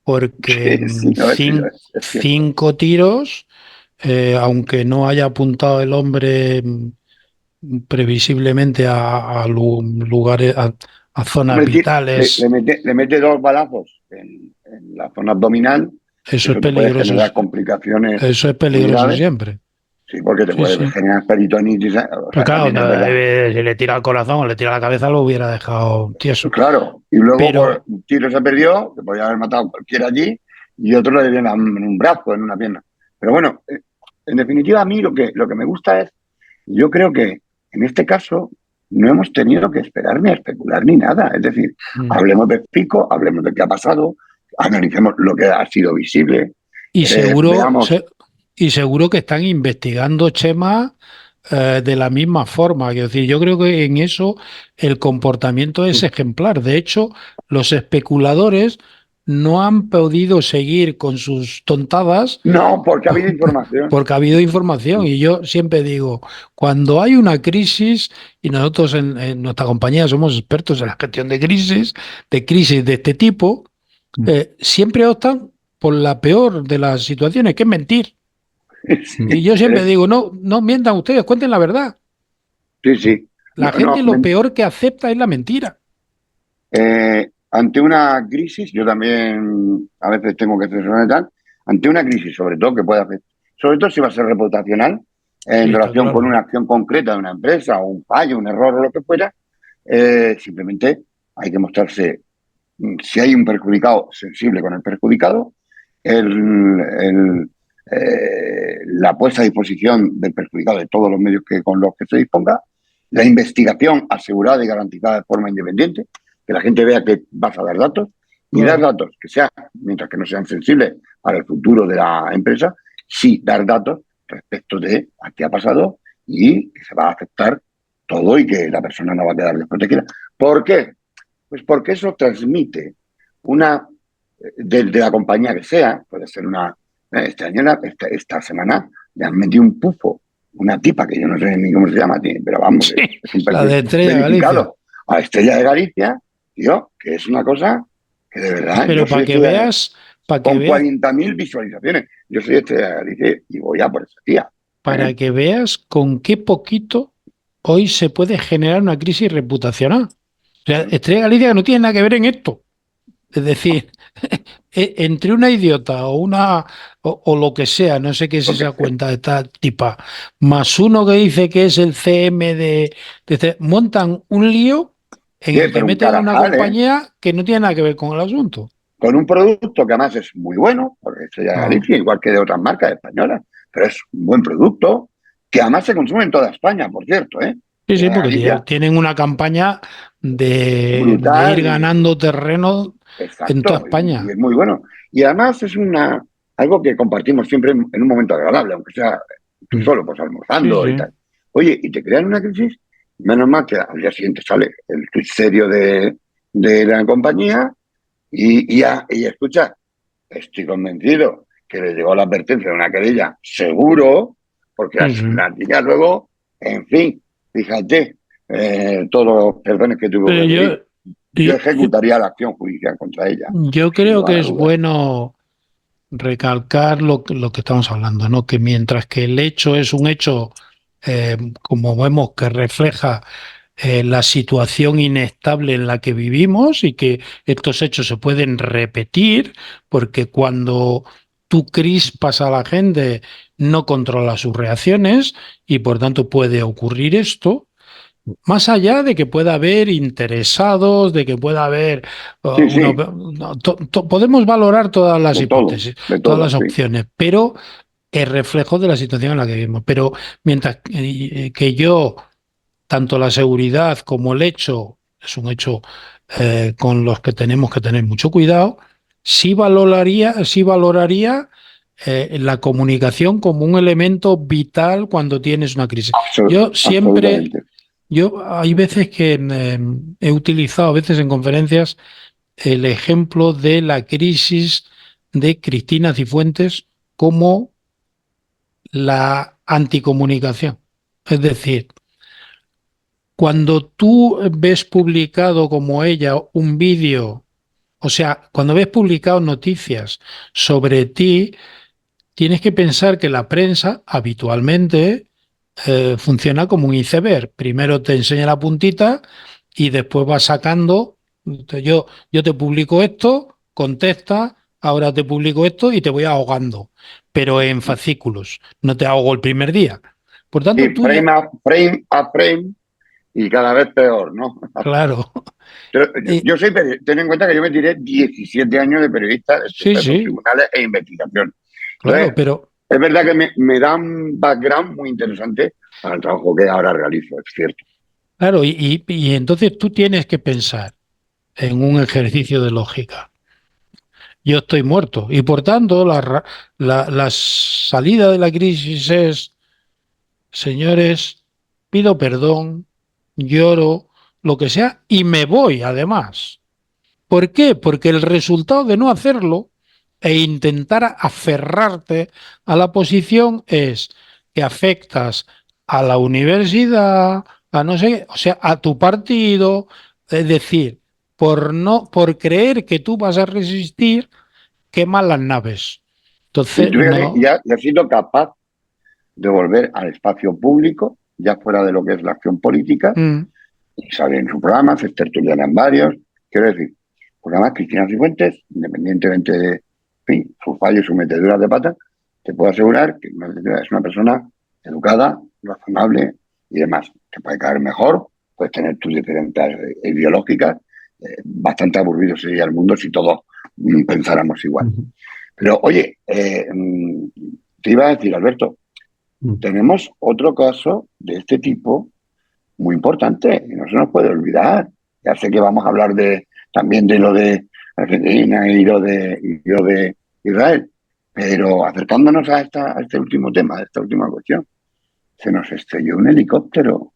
C: porque
B: Sí, sí, no, es cierto.
C: 5 tiros, aunque no haya apuntado el hombre previsiblemente a lugares, a zonas
B: Hombre,
C: vitales,
B: le mete 2 balazos en la zona abdominal, que
C: eso es
B: eso te puede
C: peligroso,
B: generar complicaciones
C: eso es
B: muy
C: peligroso
B: graves,
C: siempre.
B: sí, porque te
C: Sí,
B: puede
C: sí.
B: generar peritonitis, o
C: Pero
B: sea,
C: claro,
B: también es verdad.
C: si le tira al corazón o le tira a la cabeza lo hubiera dejado tieso.
B: Claro, y luego por
C: Pero
B: un tiro se perdió, que podía haber matado a cualquiera allí, y otro le dio en un brazo, en una pierna. Pero bueno, en definitiva, a mí lo que me gusta es, yo creo que en este caso no hemos tenido que esperar ni a especular ni nada. Es decir, hablemos de Pico, hablemos de qué ha pasado, analicemos lo que ha sido visible,
C: y seguro,
B: veamos.
C: y seguro que están investigando, Chema, de la misma forma. Quiero decir, yo creo que en eso el comportamiento es ejemplar. De hecho, los especuladores no han podido seguir con sus tontadas
B: No, porque ha habido información.
C: porque ha habido información. Y yo siempre digo, cuando hay una crisis, y nosotros en nuestra compañía somos expertos en la gestión de crisis de este tipo, siempre optan por la peor de las situaciones, que es mentir. Y yo siempre digo, no, no mientan ustedes, cuenten la verdad.
B: Sí, sí. No,
C: La gente
B: no,
C: lo peor que acepta es la mentira.
B: ante una crisis, yo también a veces tengo que ser tal, ante una crisis, sobre todo que puede afectar, sobre todo si va a ser reputacional,
C: Sí,
B: en
C: está
B: relación con
C: claro.
B: una acción concreta de una empresa, o un fallo, un error o lo que fuera, simplemente hay que mostrarse, si hay un perjudicado, sensible con el perjudicado, la puesta a disposición del perjudicado de todos los medios con los que se disponga, la investigación asegurada y garantizada de forma independiente, que la gente vea que vas a dar datos, y dar
C: Claro.
B: datos que sean, mientras que no sean sensibles para el futuro de la empresa, sí dar datos respecto de a qué ha pasado y que se va a aceptar todo y que la persona no va a quedar desprotegida. ¿Por qué? Pues porque eso transmite una, de la compañía que sea, puede ser una, este año, esta semana, le han metido un pufo, una tipa que yo no sé ni cómo se llama, pero vamos,
C: Sí,
B: es un
C: la de
B: perfil
C: Estrella Galicia.
B: verificado a Estrella de Galicia, tío, que es una cosa que de verdad, yo
C: Pero
B: soy Estrella de Galicia,
C: para que
B: con
C: veas,
B: 40.000 visualizaciones, yo soy Estrella de Galicia y voy a por esa tía.
C: para que veas con qué poquito hoy se puede generar una crisis reputacional. O sea,
B: Bueno,
C: Estrella Galicia no tiene nada que ver en esto. Es decir, entre una idiota o lo que sea, no sé qué es
B: lo que
C: esa
B: sea.
C: cuenta de esta tipa, más uno que dice que es el CM montan un lío en
B: Sí,
C: el que
B: pero un
C: meten a una
B: Carajal, ¿eh?
C: compañía que no tiene nada que ver con el asunto.
B: Con un producto que además es muy bueno, porque es de
C: Ah,
B: Galicia, igual que de otras marcas españolas, pero es un buen producto que además se consume en toda España, por cierto, ¿eh?
C: sí,
B: De
C: sí, porque
B: Galicia,
C: tienen una campaña de ir
B: brutal,
C: ganando terreno en toda
B: exacto, y
C: España.
B: es muy bueno. Y además es algo que compartimos siempre en un momento agradable, aunque sea tú
C: Mm.
B: solo, pues
C: Sí,
B: almorzando y
C: sí.
B: tal. Oye, y te crean una crisis, menos mal que al día siguiente sale el tuit serio de la compañía y escucha, estoy convencido que le llegó la advertencia de una querella, seguro, porque
C: Sí, sí.
B: la tía luego, en fin, fíjate, todos los perdones que tuvo
C: Pero
B: que pedir. Yo
C: yo,
B: ejecutaría la acción judicial contra ella,
C: yo
B: sin
C: creo
B: lugar
C: que
B: a
C: es
B: dudas.
C: bueno recalcar lo que estamos hablando, ¿no? Que mientras que el hecho es un hecho, como vemos, que refleja la situación inestable en la que vivimos y que estos hechos se pueden repetir, porque cuando tú crispas a la gente no controla sus reacciones y por tanto puede ocurrir esto. Más allá de que pueda haber interesados, de que pueda haber
B: Sí, sí,
C: podemos valorar todas las hipótesis,
B: de
C: todas
B: todo,
C: las
B: sí.
C: opciones, pero es reflejo de la situación en la que vivimos. Pero mientras que yo, tanto la seguridad como el hecho, es un hecho con los que tenemos que tener mucho cuidado, sí valoraría la comunicación como un elemento vital cuando tienes una crisis. Yo siempre
B: Absolutamente.
C: hay veces que he utilizado, a veces en conferencias, el ejemplo de la crisis de Cristina Cifuentes como la anticomunicación. Es decir, cuando tú ves publicado como ella un vídeo, o sea, cuando ves publicado noticias sobre ti, tienes que pensar que la prensa habitualmente funciona como un iceberg. Primero te enseña la puntita y después va sacando. Yo te publico esto, contesta, ahora te publico esto y te voy ahogando, pero en fascículos. No te ahogo el primer día. Por
B: Sí,
C: tanto, tú ya,
B: frame a frame y cada vez peor, ¿no?
C: claro,
B: Pero
C: y,
B: yo soy, ten en cuenta que yo me tiré 17 años de periodista de
C: sí,
B: procesos,
C: sí,
B: tribunales e investigación.
C: claro,
B: Entonces,
C: pero
B: es verdad que me da un background muy interesante para el trabajo que ahora realizo, es cierto.
C: claro, y entonces tú tienes que pensar en un ejercicio de lógica. Yo estoy muerto. Y por tanto, la salida de la crisis es, señores, pido perdón, lloro, lo que sea, y me voy además. ¿Por qué? Porque el resultado de no hacerlo e intentar aferrarte a la posición es que afectas a la universidad, a no sé, o sea, a tu partido, es decir, por creer que tú vas a resistir, queman las naves.
B: Y
C: Entonces,
B: tú fíjate,
C: no.
B: ya he sido capaz de volver al espacio público, ya fuera de lo que es la acción política,
C: Mm,
B: y sale en su programa, se tertuliana en varios. Quiero decir, pues además Cristina Cifuentes, independientemente de en fin, sus fallos y sus meteduras de pata, te puedo asegurar que es una persona educada, razonable y demás. Te puede caer mejor, puedes tener tus diferencias ideológicas. Bastante aburrido sería el mundo si todos pensáramos igual. Pero oye, te iba a decir, Alberto, tenemos otro caso de este tipo muy importante y no se nos puede olvidar. Ya sé que vamos a hablar también de lo de Argentina y lo de Israel, pero acercándonos a este último tema, a esta última cuestión, se nos estrelló un helicóptero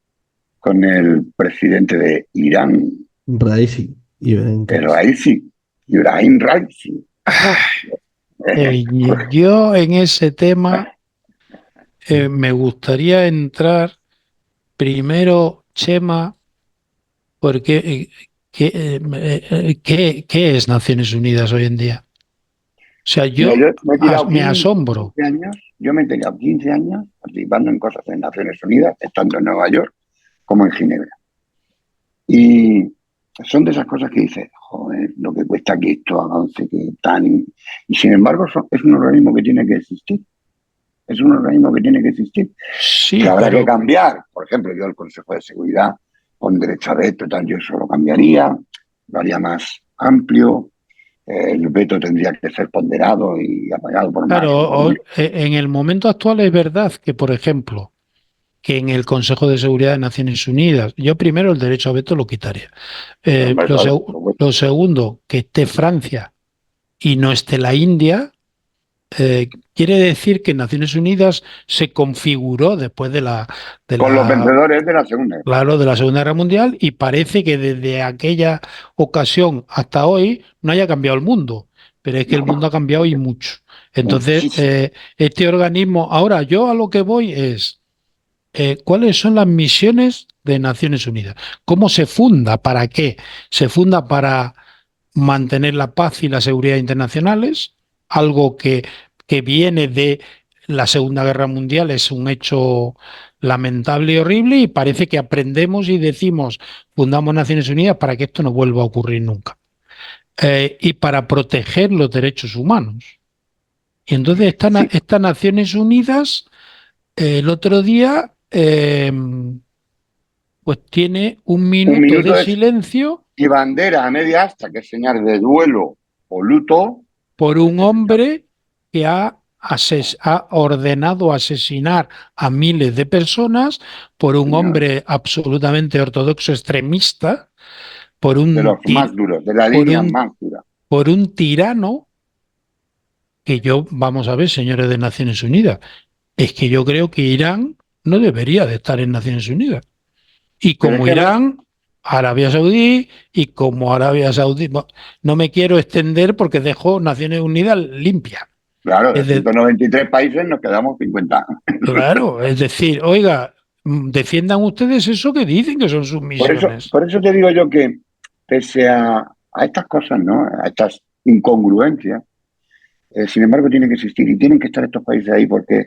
B: con el presidente de Irán,
A: Raící y
B: el
A: Berenquez.
B: Raisi, Ibrahim Raisi.
C: yo en ese tema me gustaría entrar primero, Chema, porque ¿qué es Naciones Unidas hoy en día? O sea,
B: Mira,
C: yo
B: yo me he tirado
C: me asombro.
B: 15 años, yo me he tirado 15 años participando en cosas en Naciones Unidas, estando en Nueva York como en Ginebra. Y son de esas cosas que dices, joder, lo que cuesta que esto avance, que tan... Y sin embargo, es un organismo que tiene que existir. Es un organismo que tiene que existir. Que
C: Sí,
B: habrá que
C: pero
B: cambiar. Por ejemplo, yo el Consejo de Seguridad con derecho a veto, tal, yo eso lo cambiaría, lo haría más amplio. El veto tendría que ser ponderado y apoyado por más.
C: Claro, en el momento actual es verdad que, por ejemplo, que en el Consejo de Seguridad de Naciones Unidas, yo primero el derecho a veto lo quitaría.
B: Claro,
C: Lo segundo, que esté Francia y no esté la India, quiere decir que Naciones Unidas se configuró después de
B: con los
C: la,
B: vencedores de la Segunda Guerra.
C: claro, de la Segunda Guerra Mundial, y parece que desde aquella ocasión hasta hoy no haya cambiado el mundo, pero es que el mundo ha cambiado y mucho. Entonces,
B: Muchísimo.
C: este organismo, ahora yo a lo que voy es, ¿cuáles son las misiones de Naciones Unidas? ¿Cómo se funda? ¿Para qué? ¿Se funda para mantener la paz y la seguridad internacionales? Algo que viene de la Segunda Guerra Mundial, es un hecho lamentable y horrible, y parece que aprendemos y decimos, fundamos Naciones Unidas para que esto no vuelva a ocurrir nunca. Y para proteger los derechos humanos. Y entonces
B: Sí,
C: estas Naciones Unidas, el otro día, pues tiene un
B: un
C: minuto de
B: minuto es
C: silencio
B: y bandera a media asta, que es señal de duelo o luto,
C: por
B: pues
C: un
B: ese señal.
C: hombre que ha ordenado asesinar a miles de personas, por un
B: Señor,
C: hombre absolutamente ortodoxo extremista, por
B: de
C: un,
B: los más duros, de la
C: por
B: línea
C: un,
B: más dura.
C: por un tirano que yo, vamos a ver, señores de Naciones Unidas, es que yo creo que Irán no debería de estar en Naciones Unidas. Y
B: Pero es
C: como
B: que además,
C: Irán, Arabia Saudí, y como Arabia Saudí, no me quiero extender porque dejo Naciones Unidas limpia.
B: claro, de
C: Es de,
B: 193 países nos quedamos 50.
C: claro, es decir, oiga, defiendan ustedes eso que dicen que son sus misiones.
B: Por eso te digo yo que, pese a estas cosas, ¿no? A estas incongruencias, sin embargo, tiene que existir y tienen que estar estos países ahí porque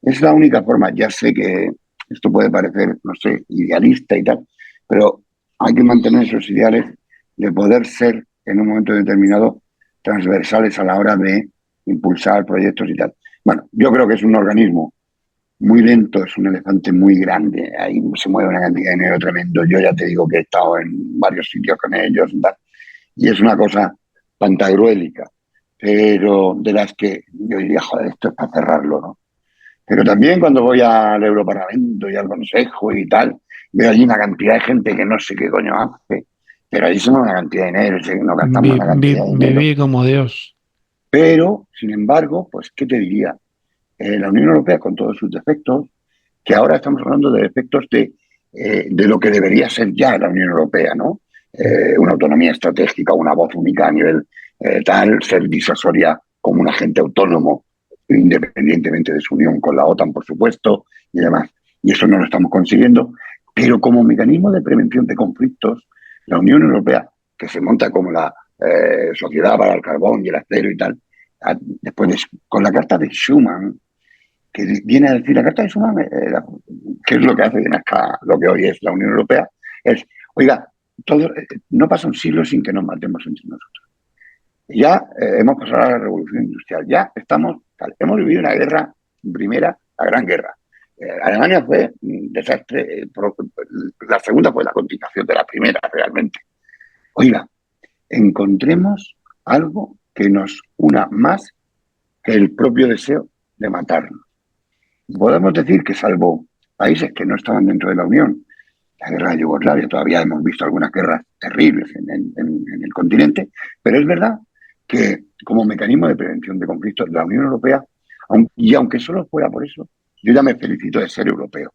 B: es la única forma. Ya sé que esto puede parecer, no sé, idealista y tal, pero hay que mantener esos ideales de poder ser en un momento determinado transversales a la hora de impulsar proyectos y tal. Bueno, yo creo que es un organismo muy lento, es un elefante muy grande, ahí se mueve una cantidad de dinero tremendo. Yo ya te digo que he estado en varios sitios con ellos y tal, y es una cosa pantagruélica, pero de las que yo diría, joder, esto es para cerrarlo, ¿no? Pero también cuando voy al Europarlamento y al Consejo y tal, veo allí una cantidad de gente que no sé qué coño hace, pero allí somos una cantidad de dinero, sé que no gastamos una cantidad de dinero.
C: Viví como Dios.
B: Pero, sin embargo, pues, ¿qué te diría? La Unión Europea, con todos sus defectos, que ahora estamos hablando de defectos de lo que debería ser ya la Unión Europea, ¿no? Una autonomía estratégica, una voz única a nivel tal, ser disuasoria como un agente autónomo, independientemente de su unión con la OTAN, por supuesto, y demás. Y eso no lo estamos consiguiendo, pero como mecanismo de prevención de conflictos, la Unión Europea, que se monta como la sociedad para el carbón y el acero y tal, después con la carta de Schuman, que viene a decir, la Carta de Schuman, que es lo que hace hasta lo que hoy es la Unión Europea, es, oiga, no pasa un siglo sin que nos matemos entre nosotros. Ya hemos pasado a la revolución industrial, ya estamos, hemos vivido una guerra primera, la Gran Guerra. Alemania fue un desastre, la segunda fue la continuación de la primera realmente. Oiga, encontremos algo que nos una más que el propio deseo de matarnos. Podemos decir que salvo países que no estaban dentro de la Unión, la guerra de Yugoslavia, todavía hemos visto algunas guerras terribles en el continente, pero es verdad que como mecanismo de prevención de conflictos, la Unión Europea, y aunque solo fuera por eso, yo ya me felicito de ser europeo.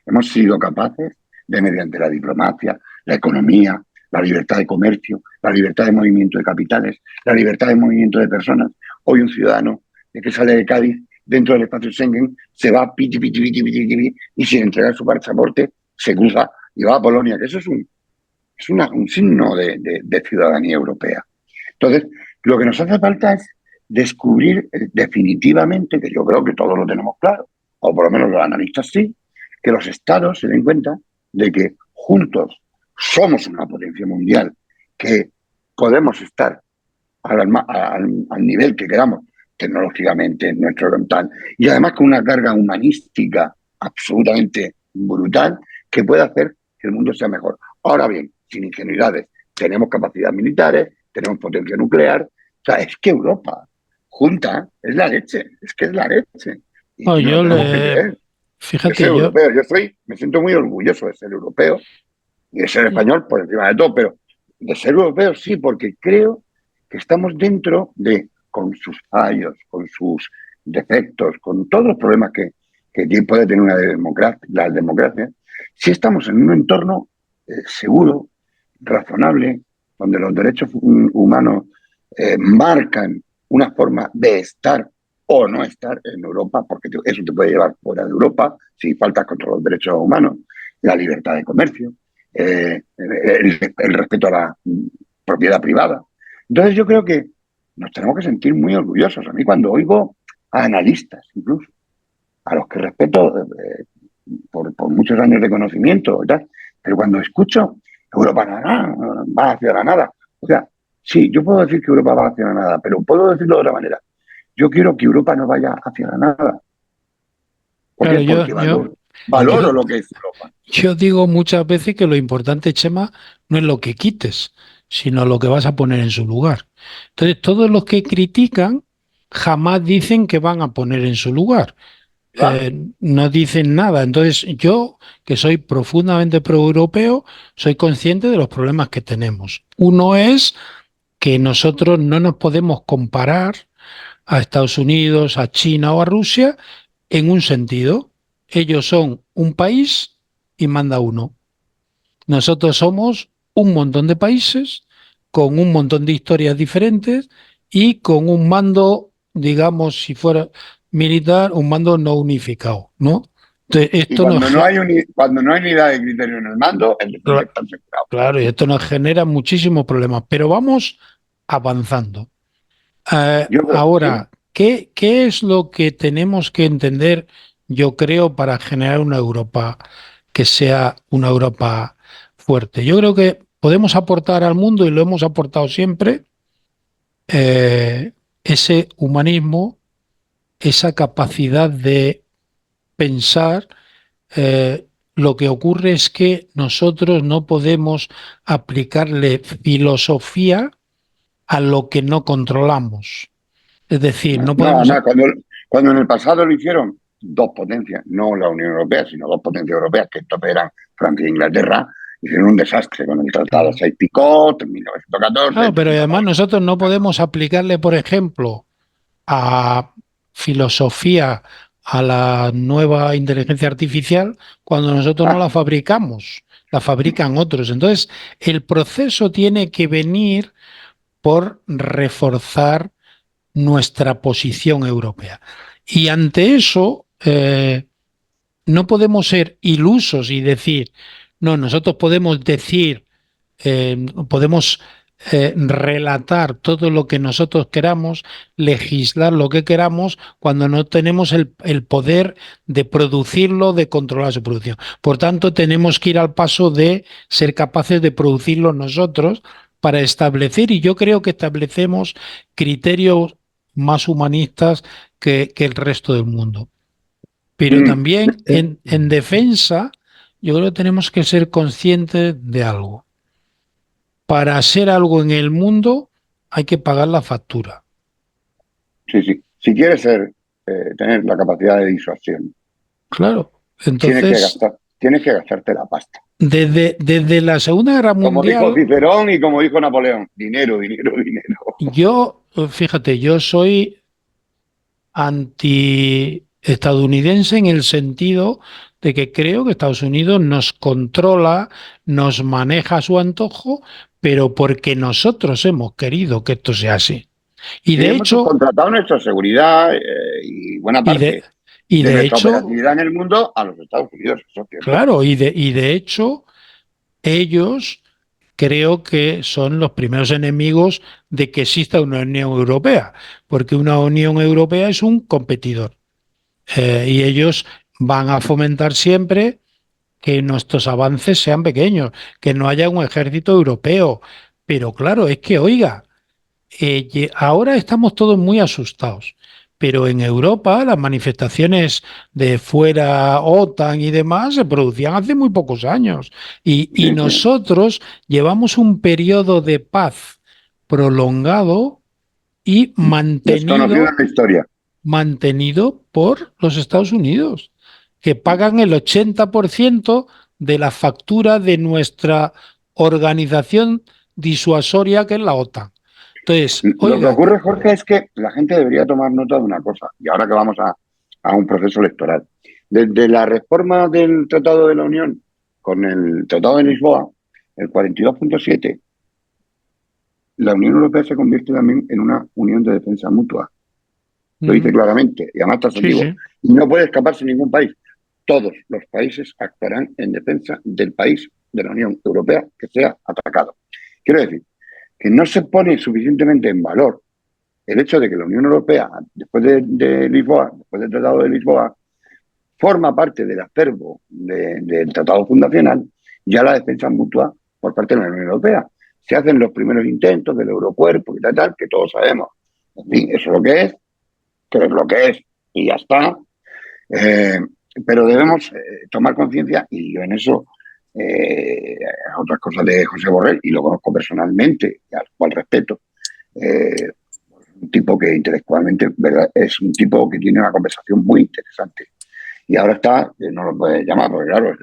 B: Hemos sido capaces de, mediante la diplomacia, la economía, la libertad de comercio, la libertad de movimiento de capitales, la libertad de movimiento de personas. Hoy un ciudadano que sale de Cádiz dentro del espacio Schengen se va piti, piti, piti, piti, piti, y sin entregar su pasaporte se cruza y va a Polonia, que eso es un signo de ciudadanía europea. Entonces, lo que nos hace falta es descubrir definitivamente, que yo creo que todos lo tenemos claro, o por lo menos los analistas sí, que los estados se den cuenta de que juntos somos una potencia mundial, que podemos estar al nivel que queramos tecnológicamente en nuestro frontal, y además con una carga humanística absolutamente brutal que puede hacer que el mundo sea mejor. Ahora bien, sin ingenuidades, tenemos capacidades militares, tenemos potencia nuclear. O sea, es que Europa junta es la leche, es que es la leche.
C: No,
B: Y no lo tenemos que creer. Yo soy
C: fíjate,
B: europeo, me siento muy orgulloso de ser europeo y de ser español por encima de todo, pero de ser europeo sí, porque creo que estamos dentro de, con sus fallos, con sus defectos, con todos los problemas que puede tener la democracia, si estamos en un entorno seguro, razonable, donde los derechos humanos marcan una forma de estar o no estar en Europa, porque eso te puede llevar fuera de Europa si faltas contra los derechos humanos, la libertad de comercio, el respeto a la propiedad privada. Entonces yo creo que nos tenemos que sentir muy orgullosos. A mí cuando oigo a analistas, incluso, a los que respeto por muchos años de conocimiento y tal, pero cuando escucho Europa va hacia la nada. O sea, sí, yo puedo decir que Europa va hacia la nada, pero puedo decirlo de otra manera. Yo quiero que Europa no vaya hacia la nada. ¿Por qué?
C: claro,
B: Porque valoro
C: yo,
B: lo que es Europa.
C: yo digo muchas veces que lo importante, Chema, no es lo que quites, sino lo que vas a poner en su lugar. Entonces, todos los que critican jamás dicen que van a poner en su lugar.
B: ¿Va?
C: No dicen nada. Entonces, yo, que soy profundamente pro-europeo, soy consciente de los problemas que tenemos. Uno es que nosotros no nos podemos comparar a Estados Unidos, a China o a Rusia en un sentido. Ellos son un país y manda uno. Nosotros somos un montón de países con un montón de historias diferentes y con un mando, digamos, si fuera militar, un mando no unificado, ¿no? Entonces,
B: Y
C: esto nos,
B: cuando no hay unidad de criterio en el mando, el defensor está asegurado.
C: claro, y esto nos genera muchísimos problemas, pero vamos avanzando.
B: Yo creo, ¿sí?
C: Ahora, ¿qué es lo que tenemos que entender, yo creo, para generar una Europa que sea una Europa fuerte? Yo creo que podemos aportar al mundo, y lo hemos aportado siempre, ese humanismo, esa capacidad de pensar. Lo que ocurre es que nosotros no podemos aplicarle filosofía a lo que no controlamos. Es decir, no
B: No,
C: podemos.
B: además, cuando en el pasado lo hicieron dos potencias, no la Unión Europea, sino dos potencias europeas, que entonces eran Francia e Inglaterra, hicieron un desastre con el Tratado Sykes-Picot en 1914.
C: Claro, pero además nosotros no podemos aplicarle, por ejemplo, a filosofía a la nueva inteligencia artificial cuando nosotros no la fabricamos, la fabrican otros. Entonces, el proceso tiene que venir por reforzar nuestra posición europea. Y ante eso, no podemos ser ilusos y decir, no, nosotros podemos decir, podemos relatar todo lo que nosotros queramos, legislar lo que queramos, cuando no tenemos el poder de producirlo, de controlar su producción. Por tanto, tenemos que ir al paso de ser capaces de producirlo nosotros para establecer, y yo creo que establecemos criterios más humanistas que el resto del mundo. Pero también en defensa, yo creo que tenemos que ser conscientes de algo. Para hacer algo en el mundo hay que pagar la factura.
B: Sí, sí. Si quieres tener la capacidad de disuasión,
C: Claro.
B: tienes que
C: Entonces,
B: gastarte la pasta.
C: desde la Segunda Guerra
B: Como dijo
C: Mundial,
B: Cicerón y como dijo Napoleón, dinero, dinero, dinero.
C: fíjate, yo soy anti-estadounidense en el sentido de que creo que Estados Unidos nos controla, nos maneja a su antojo, pero porque nosotros hemos querido que esto sea así. Y
B: Y
C: de
B: hemos
C: hecho,
B: subcontratado nuestra seguridad y buena
C: y de,
B: parte
C: y
B: de
C: de
B: nuestra
C: hecho,
B: operatividad en el mundo a los Estados Unidos, eso es cierto.
C: claro, y de hecho, ellos creo que son los primeros enemigos de que exista una Unión Europea, porque una Unión Europea es un competidor. Y ellos van a fomentar siempre que nuestros avances sean pequeños, que no haya un ejército europeo. Pero claro, es que, oiga, ahora estamos todos muy asustados, pero en Europa las manifestaciones de fuera OTAN y demás se producían hace muy pocos años. Y nosotros llevamos un periodo de paz prolongado y
B: Desconocido en la historia.
C: mantenido por los Estados Unidos, que pagan el 80% de la factura de nuestra organización disuasoria, que es la OTAN. Entonces,
B: Lo que ocurre, Jorge, es que la gente debería tomar nota de una cosa, y ahora que vamos a un proceso electoral. Desde la reforma del Tratado de la Unión con el Tratado de Lisboa, el 42.7, la Unión Europea se convierte también en una unión de defensa mutua. Lo dice claramente, y además taxativo.
C: sí.
B: Y no puede escaparse ningún país. Todos los países actuarán en defensa del país de la Unión Europea que sea atacado. Quiero decir que no se pone suficientemente en valor el hecho de que la Unión Europea, después de Lisboa, después del Tratado de Lisboa, forma parte del acervo del Tratado Fundacional, ya la defensa mutua por parte de la Unión Europea. Se hacen los primeros intentos del Eurocuerpo y tal, que todos sabemos. En fin, eso es lo que es, que es lo que es, y ya está. Pero debemos tomar conciencia, y yo en eso, otras cosas de José Borrell, y lo conozco personalmente, y al cual respeto, un tipo que intelectualmente, ¿verdad?, es un tipo que tiene una conversación muy interesante. Y ahora está, no lo puedes llamar, porque claro,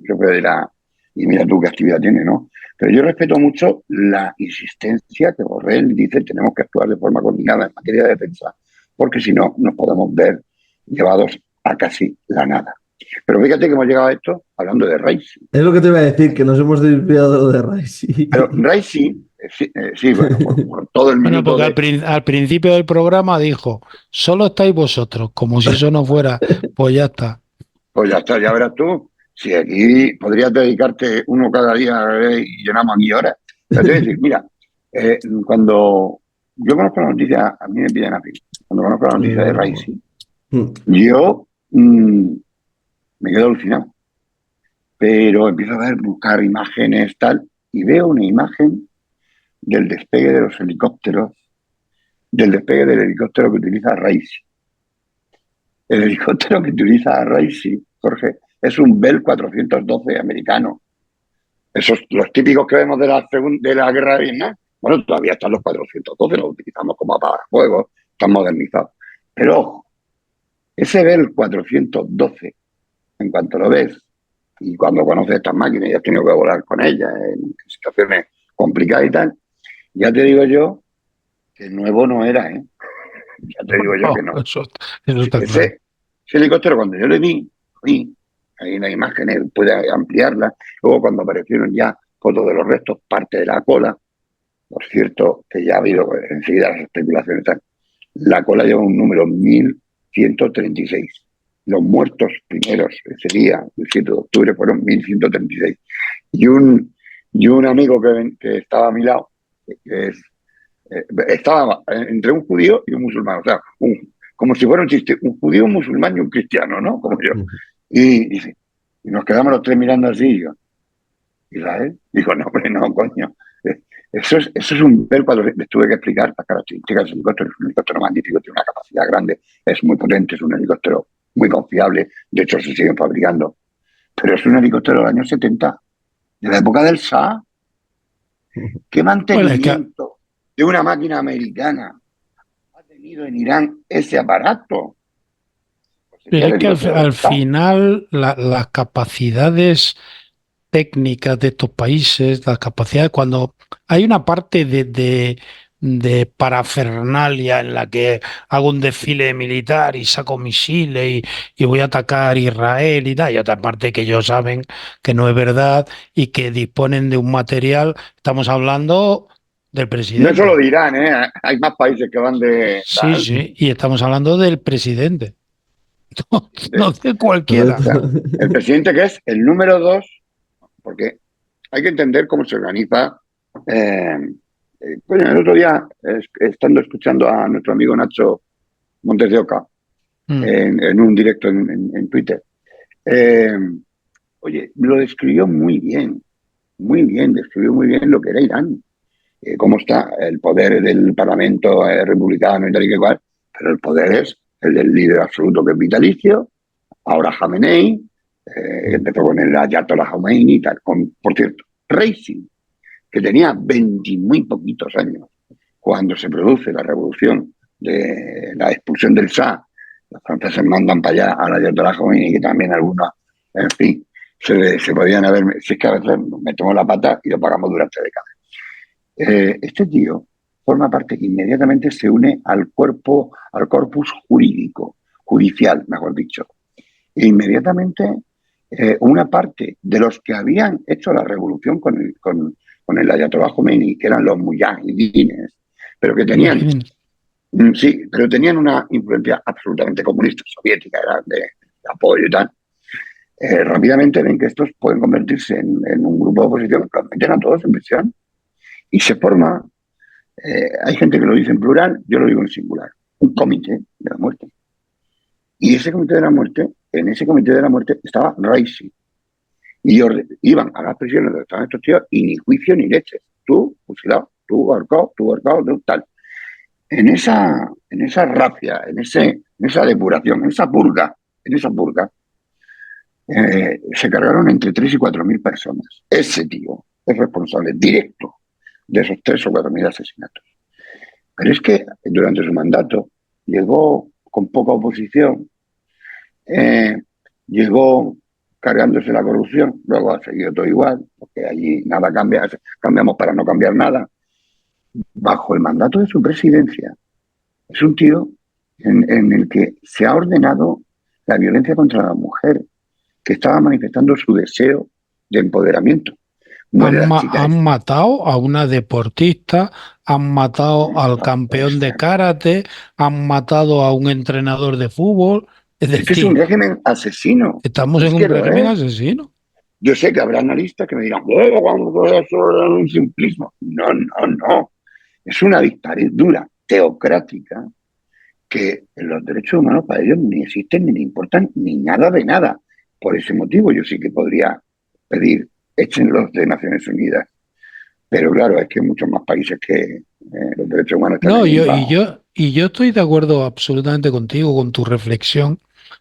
B: yo dirá, y mira tú qué actividad tiene, ¿no? Pero yo respeto mucho la insistencia que Borrell dice: tenemos que actuar de forma coordinada en materia de defensa, porque si no, nos podemos ver llevados a casi la nada. Pero fíjate que hemos llegado a esto hablando de Raisi.
A: Es lo que te iba a decir, que nos hemos desviado de Raisi.
B: Pero Raisi, sí, bueno, por todo el minuto.
C: Bueno, porque al principio del programa dijo: solo estáis vosotros, como si eso no fuera, pues ya está.
B: Pues ya está, ya verás tú. Si aquí podrías dedicarte uno cada día y llenamos aquí horas. Pero te voy a decir, mira, cuando yo conozco la noticia, a mí me piden así, cuando conozco la noticia de Raisi, yo me quedo alucinado. Pero empiezo a buscar imágenes tal, y veo una imagen del despegue de los helicópteros, del despegue del helicóptero que utiliza Raisi. El helicóptero que utiliza Raisi, Jorge, es un Bell 412 americano. Esos, los típicos que vemos de la guerra de Vietnam, bueno, todavía están los 412, los utilizamos como apagafuegos, están modernizados. Pero ojo, ese Bell 412, en cuanto lo ves, y cuando conoces estas máquinas y has tenido que volar con ellas en situaciones complicadas y tal, ya te digo yo que nuevo no era, ¿eh? Ya te digo yo que no.
C: Eso está claro.
B: Ese helicóptero, cuando yo le vi, ahí las imágenes, pude ampliarlas. Luego, cuando aparecieron ya fotos de los restos, parte de la cola, por cierto, que ya ha habido enseguida las especulaciones, tal, la cola lleva un número 1136. Los muertos primeros ese día, el 7 de octubre, fueron 1136. Y un amigo que estaba a mi lado, que estaba entre un judío y un musulmán, o sea, como si fuera un chiste, un judío, un musulmán y un cristiano, ¿no? Como yo. Y dice, y nos quedamos los tres mirando así, y yo, ¿Israel? Digo, no, hombre, no, coño. Eso es un Bell 412. Les tuve que explicar las características del helicóptero. Es un helicóptero magnífico, tiene una capacidad grande, es muy potente, es un helicóptero muy confiable, de hecho se siguen fabricando. Pero es un helicóptero del año 70, de la época del Shah. ¿Qué mantenimiento de una máquina americana ha tenido en Irán ese aparato?
C: Pero es que al final las capacidades técnicas de estos países, las capacidades, cuando hay una parte de parafernalia en la que hago un desfile militar y saco misiles y voy a atacar Israel y tal, y otra parte que ellos saben que no es verdad y que disponen de un material, estamos hablando del presidente.
B: No solo de Irán, hay más países que van de...
C: Sí, sí, y estamos hablando del presidente. No de cualquiera.
B: O sea, el presidente, que es el número 2, porque hay que entender cómo se organiza. El otro día, estando escuchando a nuestro amigo Nacho Montes de Oca en un directo en Twitter, oye, lo describió muy bien, describió muy bien lo que era Irán, cómo está el poder del Parlamento republicano y tal y que cual, pero el poder es el del líder absoluto, que es vitalicio, ahora Jamenei, empezó con el Ayatollah Khomeini y tal. Por cierto, Racing, que tenía 20 muy poquitos años cuando se produce la revolución de la expulsión del Shah, los franceses mandan para allá al Ayatollah Khomeini, que también algunos, en fin, se podían haber... Si es que a veces metemos la pata y lo pagamos durante décadas. Este tío forma parte, inmediatamente se une al corpus jurídico, judicial, mejor dicho. E inmediatamente una parte de los que habían hecho la revolución con el Ayatollah Khomeini, que eran los mujahidines, pero que tenían, sí, pero tenían una influencia absolutamente comunista, soviética, era de apoyo y tal. Rápidamente ven que estos pueden convertirse en un grupo de oposición, los meten a todos en prisión y se forma, hay gente que lo dice en plural, yo lo digo en singular, un comité de la muerte. Y ese comité de la muerte, en ese comité de la muerte estaba Raisi. Y iban a las prisiones donde estaban estos tíos y ni juicio ni leche. Tú, fusilado, tú ahorcado, tú tal. En esa rafia, en esa depuración, en esa purga, se cargaron entre 3 y 4.000 personas. Ese tío es responsable directo de esos 3 o 4.000 asesinatos. Pero es que durante su mandato llegó con poca oposición, llegó cargándose la corrupción, luego ha seguido todo igual, porque allí nada cambia, cambiamos para no cambiar nada. Bajo el mandato de su presidencia, es un tío en el que se ha ordenado la violencia contra la mujer, que estaba manifestando su deseo de empoderamiento.
C: Han matado a una deportista, han matado al campeón de karate, han matado a un entrenador de fútbol.
B: Es decir, es un régimen asesino.
C: Estamos en un régimen asesino.
B: Yo sé que habrá analistas que me dirán, eso es un simplismo. No. Es una dictadura teocrática que los derechos humanos para ellos ni existen, ni le importan, ni nada de nada. Por ese motivo yo sí que podría pedir, échenlos de Naciones Unidas. Pero claro, es que hay muchos más países que los derechos humanos están
C: yo estoy de acuerdo absolutamente contigo, con tu reflexión,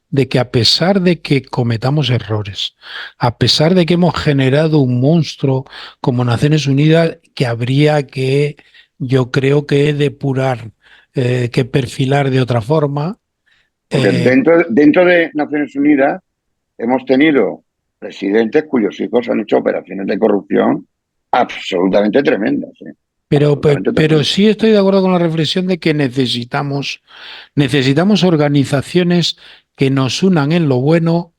C: de que a pesar de que cometamos errores, a pesar de que hemos generado un monstruo como Naciones Unidas, que habría que, yo creo que depurar, que perfilar de otra forma.
B: Porque dentro de Naciones Unidas hemos tenido presidentes cuyos hijos han hecho operaciones de corrupción absolutamente tremendas.
C: Pero sí estoy de acuerdo con la reflexión de que necesitamos organizaciones que nos unan en lo bueno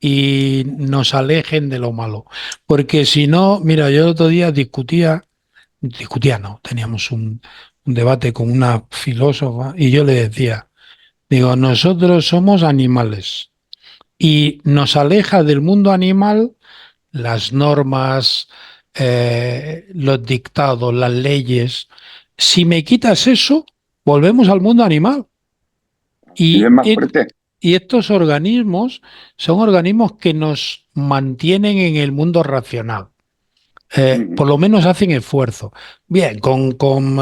C: y nos alejen de lo malo. Porque si no, mira, yo el otro día teníamos un debate con una filósofa y yo le decía, digo, nosotros somos animales y nos aleja del mundo animal las normas, los dictados, las leyes. Si me quitas eso, volvemos al mundo animal. Y estos organismos son organismos que nos mantienen en el mundo racional. Por lo menos hacen esfuerzo. Bien,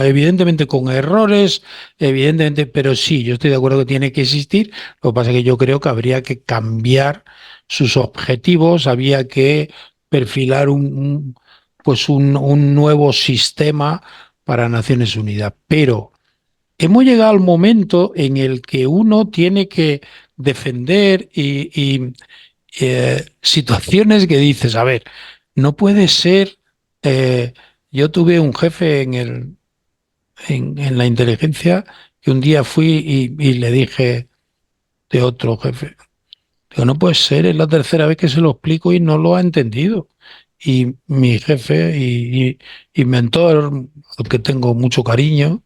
C: evidentemente con errores, evidentemente, pero sí, yo estoy de acuerdo que tiene que existir. Lo que pasa es que yo creo que habría que cambiar sus objetivos, había que perfilar un nuevo sistema para Naciones Unidas. Pero hemos llegado al momento en el que uno tiene que defender situaciones que dices, a ver, no puede ser. Yo tuve un jefe en la inteligencia que un día fui y le dije de otro jefe, digo, no puede ser, es la tercera vez que se lo explico y no lo ha entendido. Y mi jefe y mentor, al que tengo mucho cariño,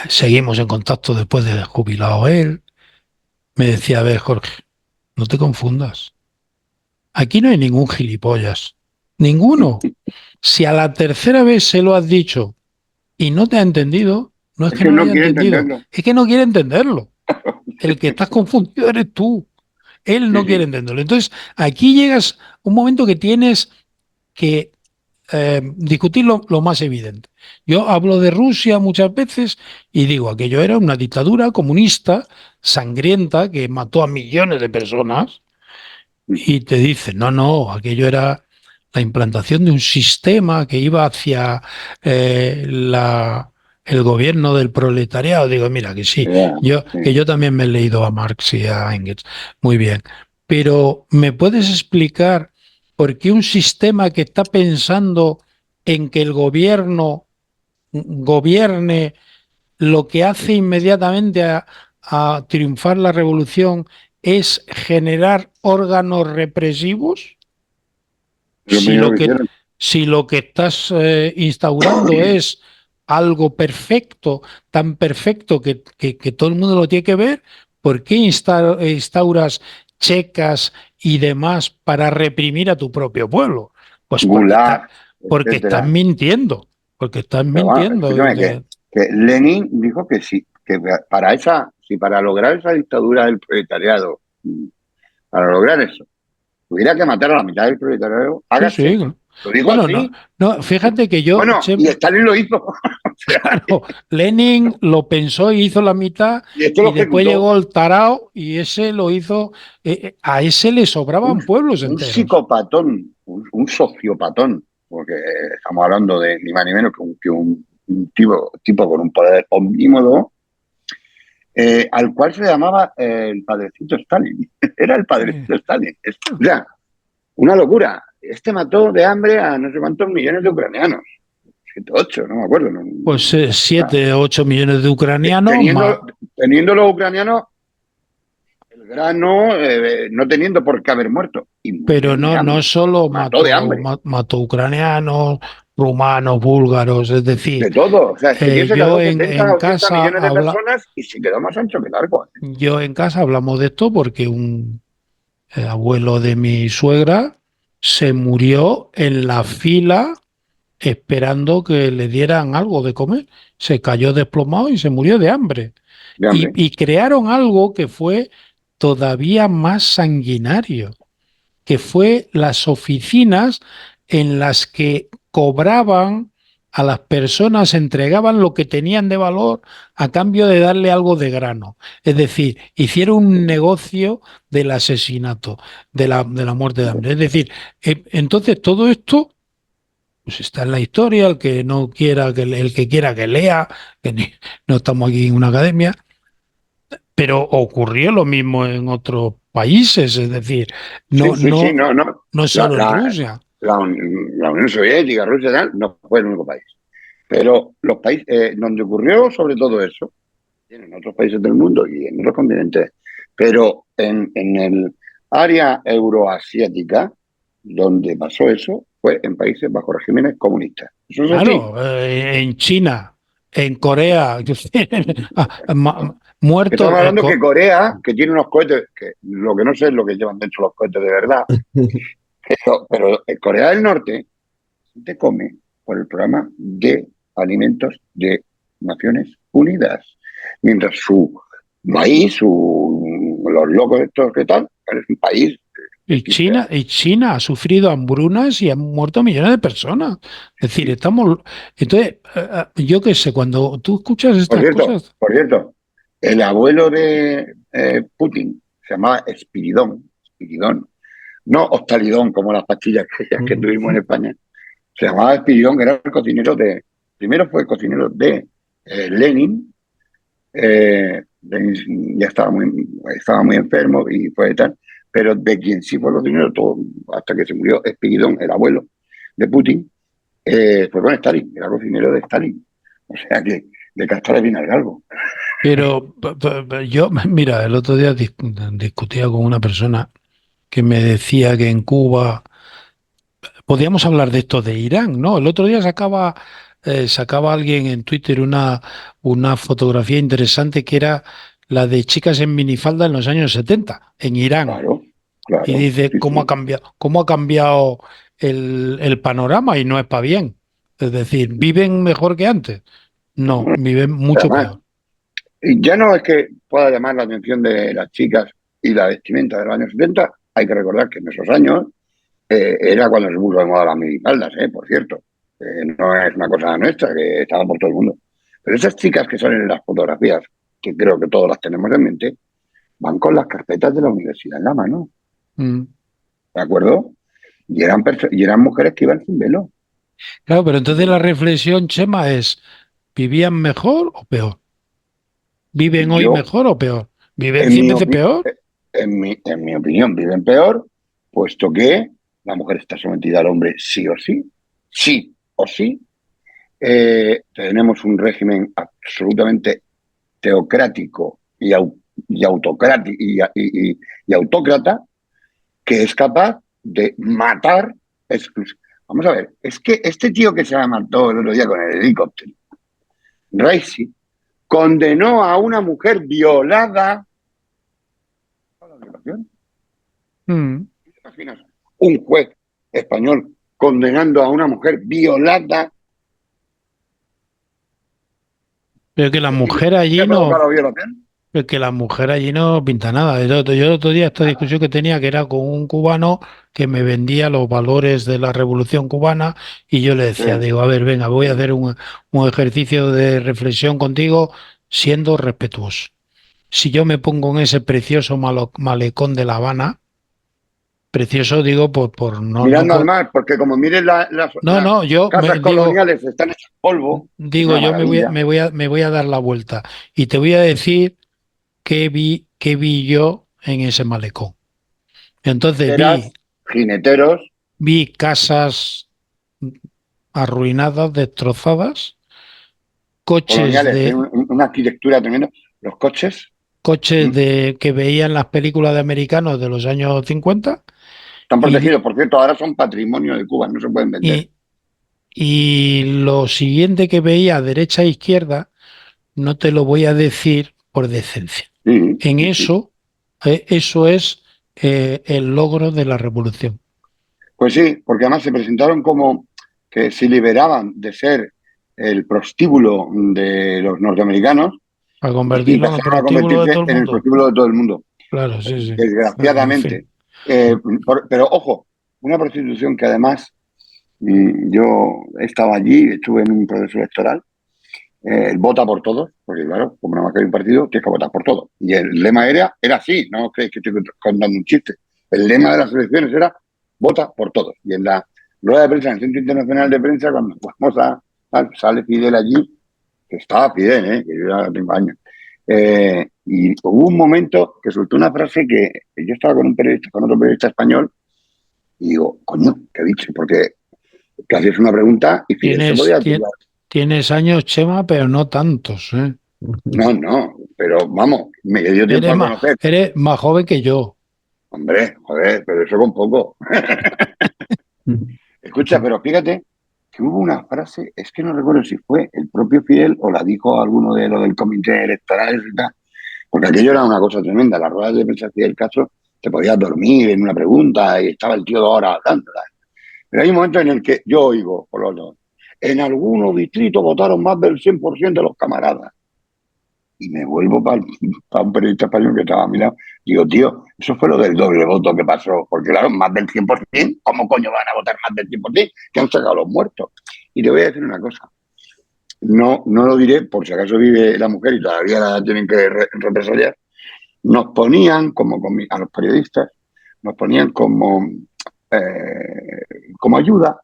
C: seguimos en contacto después de jubilado él, me decía, a ver, Jorge, no te confundas. Aquí no hay ningún gilipollas. Ninguno. Si a la tercera vez se lo has dicho y no te ha entendido, no es que no lo haya entendido, es que no quiere entenderlo. El que estás confundido eres tú. Él no quiere entenderlo. Entonces, aquí llegas a un momento que tienes que discutir lo más evidente. Yo hablo de Rusia muchas veces y digo, aquello era una dictadura comunista, sangrienta, que mató a millones de personas, y te dicen, no, aquello era la implantación de un sistema que iba hacia el gobierno del proletariado. Digo, mira, que sí,
B: Ya,
C: que
B: sí.
C: yo también me he leído a Marx y a Engels. Muy bien. Pero ¿me puedes explicar por qué un sistema que está pensando en que el gobierno gobierne lo que hace inmediatamente a triunfar la revolución es generar órganos represivos?
B: Lo
C: Si
B: primero
C: lo
B: que
C: que,
B: hicieron.
C: si lo que estás instaurando es algo perfecto, tan perfecto que todo el mundo lo tiene que ver, ¿por qué instauras checas y demás para reprimir a tu propio pueblo? Pues
B: Gulag,
C: porque estás
B: etcétera.
C: mintiendo, porque estás
B: Pero bueno,
C: mintiendo.
B: escúchame, que Lenin dijo que sí, que para lograr esa dictadura del proletariado, para lograr eso, hubiera que matar a la mitad del proletariado,
C: Sí,
B: hágase.
C: sí.
B: Lo digo
C: Bueno, no,
B: así.
C: no, fíjate que yo,
B: Bueno, y Stalin lo hizo. O sea,
C: claro, Lenin lo pensó y hizo la mitad,
B: y esto lo
C: y después
B: ejecutó
C: llegó el tarao y ese lo hizo, a ese le
B: un,
C: sobraban pueblos
B: un
C: enteros.
B: psicopatón, un sociopatón, porque estamos hablando de ni más ni menos que un tipo con un poder omnímodo, al cual se llamaba el padrecito Stalin. Era el
C: Eh,
B: padrecito Stalin. O sea, una locura. Este mató de hambre a no sé cuántos millones de ucranianos. 7, 8, no me acuerdo. No,
C: Pues 7, 8 millones de ucranianos más,
B: teniendo los ucranianos el grano, no teniendo por qué haber muerto. Y
C: pero
B: murieron de
C: no
B: hambre.
C: solo
B: Mató de
C: mató,
B: hambre.
C: mató ucranianos, rumanos, búlgaros, es decir,
B: De todo. O sea, este tío se
C: yo
B: cargó 70
C: en
B: 80
C: casa
B: millones de personas y se quedó más ancho que largo.
C: yo en casa hablamos de esto porque un abuelo de mi suegra se murió en la fila esperando que le dieran algo de comer. Se cayó desplomado y se murió de hambre.
B: De hambre.
C: Y crearon algo que fue todavía más sanguinario, que fue las oficinas en las que cobraban a las personas, entregaban lo que tenían de valor a cambio de darle algo de grano. Es decir, hicieron un negocio del asesinato, de la muerte de hambre. Es decir, entonces todo esto pues está en la historia, el que no quiera, el que quiera que lea, no estamos aquí en una academia, pero ocurrió lo mismo en otros países, es decir,
B: Sí,
C: no,
B: sí, sí,
C: no,
B: no, no.
C: no
B: La,
C: solo en
B: la,
C: Rusia.
B: la Unión Soviética, Rusia, tal, no fue el único país. Pero los países donde ocurrió sobre todo eso, en otros países del mundo y en otros continentes, pero en el área euroasiática, donde pasó eso, fue en países bajo regímenes comunistas. Eso es así.
C: Claro, en China, en Corea, muertos,
B: Estamos hablando que Corea, que tiene unos cohetes, que lo que no sé es lo que llevan dentro los cohetes de verdad, pero Corea del Norte te come por el programa de alimentos de Naciones Unidas. Mientras su país, los locos estos que tal, es un país que existe.
C: Y China ha sufrido hambrunas y han muerto millones de personas. Es decir,
B: Sí.
C: entonces, yo qué sé, cuando tú escuchas estas cosas,
B: Por cierto, el abuelo de Putin se llamaba Espiridón, no Hostalidón como las pastillas que tuvimos en España. Se llamaba Espiridón, que era el cocinero primero fue cocinero de Lenin. Lenin ya estaba muy enfermo y fue tal, pero de quien sí fue cocinero todo, hasta que se murió Espiridón, el abuelo de Putin, fue con Stalin, era cocinero de Stalin. O sea que de castar viene al galgo.
C: pero yo, mira, el otro día discutía con una persona que me decía que en Cuba podíamos hablar de esto de Irán, ¿no? El otro día sacaba alguien en Twitter una fotografía interesante que era la de chicas en minifalda en los años 70 en Irán.
B: Claro,
C: Y
B: claro,
C: dice,
B: sí, sí.
C: cómo ha cambiado el panorama? Y no es para bien. Es decir, ¿viven mejor que antes? No, viven mucho
B: Además,
C: peor.
B: ya no es que pueda llamar la atención de las chicas y la vestimenta de los años 70, hay que recordar que en esos años era cuando se puso de moda las minifaldas, por cierto. No es una cosa nuestra, que estaba por todo el mundo. Pero esas chicas que salen en las fotografías, que creo que todas las tenemos en mente, van con las carpetas de la universidad en la mano,
C: Mm.
B: ¿de acuerdo? Y eran mujeres que iban sin velo.
C: Claro, pero entonces la reflexión, Chema, es, ¿vivían mejor o peor? ¿Viven hoy
B: Yo,
C: mejor o peor? ¿Viven
B: en
C: 100
B: mi,
C: veces
B: opi-
C: peor?
B: en mi opinión, viven peor, puesto que la mujer está sometida al hombre sí o sí, sí o sí. Tenemos un régimen absolutamente teocrático y autocrático y autócrata que es capaz de matar. Vamos a ver, es que este tío que se la mató el otro día con el helicóptero, Raisi, condenó a una mujer violada a la violación.
C: Mm.
B: ¿Te imaginas un juez español condenando a una mujer violada
C: Pero que la mujer
B: que
C: allí
B: ha provocado
C: no,
B: la violación?
C: pero que la mujer allí no pinta nada. Yo el otro día esta discusión que tenía que era con un cubano que me vendía los valores de la Revolución Cubana y yo le
B: Sí,
C: decía, digo, a ver, venga, voy a hacer un ejercicio de reflexión contigo siendo respetuoso. Si yo me pongo en ese precioso malecón de La Habana, precioso digo por no, no
B: mirando al
C: por,
B: mar, porque como miren
C: no,
B: las
C: no, yo me
B: casas
C: digo,
B: coloniales están hechas polvo, es
C: digo,
B: una
C: yo
B: maravilla.
C: me voy a dar la vuelta y te voy a decir qué vi yo en ese malecón. Entonces
B: Eras jineteros
C: vi casas arruinadas, destrozadas, coches
B: coloniales,
C: de
B: una arquitectura tremenda. Los coches
C: que veía en las películas de americanos de los años 50
B: están
C: y,
B: protegidos, por cierto, ahora son patrimonio de Cuba, no se pueden vender.
C: y, y lo siguiente que veía a derecha e izquierda, no te lo voy a decir por decencia.
B: Sí,
C: En
B: sí, sí.
C: eso es el logro de la revolución.
B: Pues sí, porque además se presentaron como que se liberaban de ser el prostíbulo de los norteamericanos
C: Para
B: y
C: convertirlo en el
B: pasaron a
C: prostíbulo de
B: convertirse
C: todo el
B: en el
C: mundo.
B: prostíbulo de todo el mundo.
C: Claro, sí, sí. En
B: Desgraciadamente.
C: fin.
B: Pero ojo, una prostitución que además yo estaba allí, estuve en un proceso electoral, vota por todos, porque claro, como nada más que hay un partido, tienes que votar por todos. Y el lema era así, no creéis que estoy contando un chiste. El lema de las elecciones era vota por todos. Y en la rueda de prensa, en el Centro Internacional de Prensa, cuando fuimos sale Fidel allí, que estaba Fidel, que yo ya tengo años. Y hubo un momento que soltó una frase que yo estaba con un periodista, con otro periodista español, y digo, coño, ¿qué he dicho? Porque casi es una pregunta y Fidel se
C: Tienes,
B: podía
C: tien-
B: tirar.
C: tienes años, Chema, pero no tantos, ¿eh?
B: No, no, pero vamos, me dio tiempo a conocer.
C: Eres más joven que yo.
B: Hombre, joder, pero eso con poco. Escucha, pero fíjate que hubo una frase, es que no recuerdo si fue el propio Fidel o la dijo alguno de los del comité electoral y tal, porque aquello era una cosa tremenda. Las ruedas de prensa de Fidel Castro te podías dormir en una pregunta y estaba el tío 2 horas hablando. Pero hay un momento en el que yo oigo, por los dos, en algunos distritos votaron más del 100% de los camaradas. Y me vuelvo para un periodista español que estaba a mi lado. Digo, tío, eso fue lo del doble voto que pasó. Porque claro, más del 100%, ¿cómo coño van a votar más del 100%? Que han sacado los muertos. Y te voy a decir una cosa. No, no lo diré por si acaso vive la mujer y todavía la tienen que represaliar. Nos ponían, a los periodistas, nos ponían como ayuda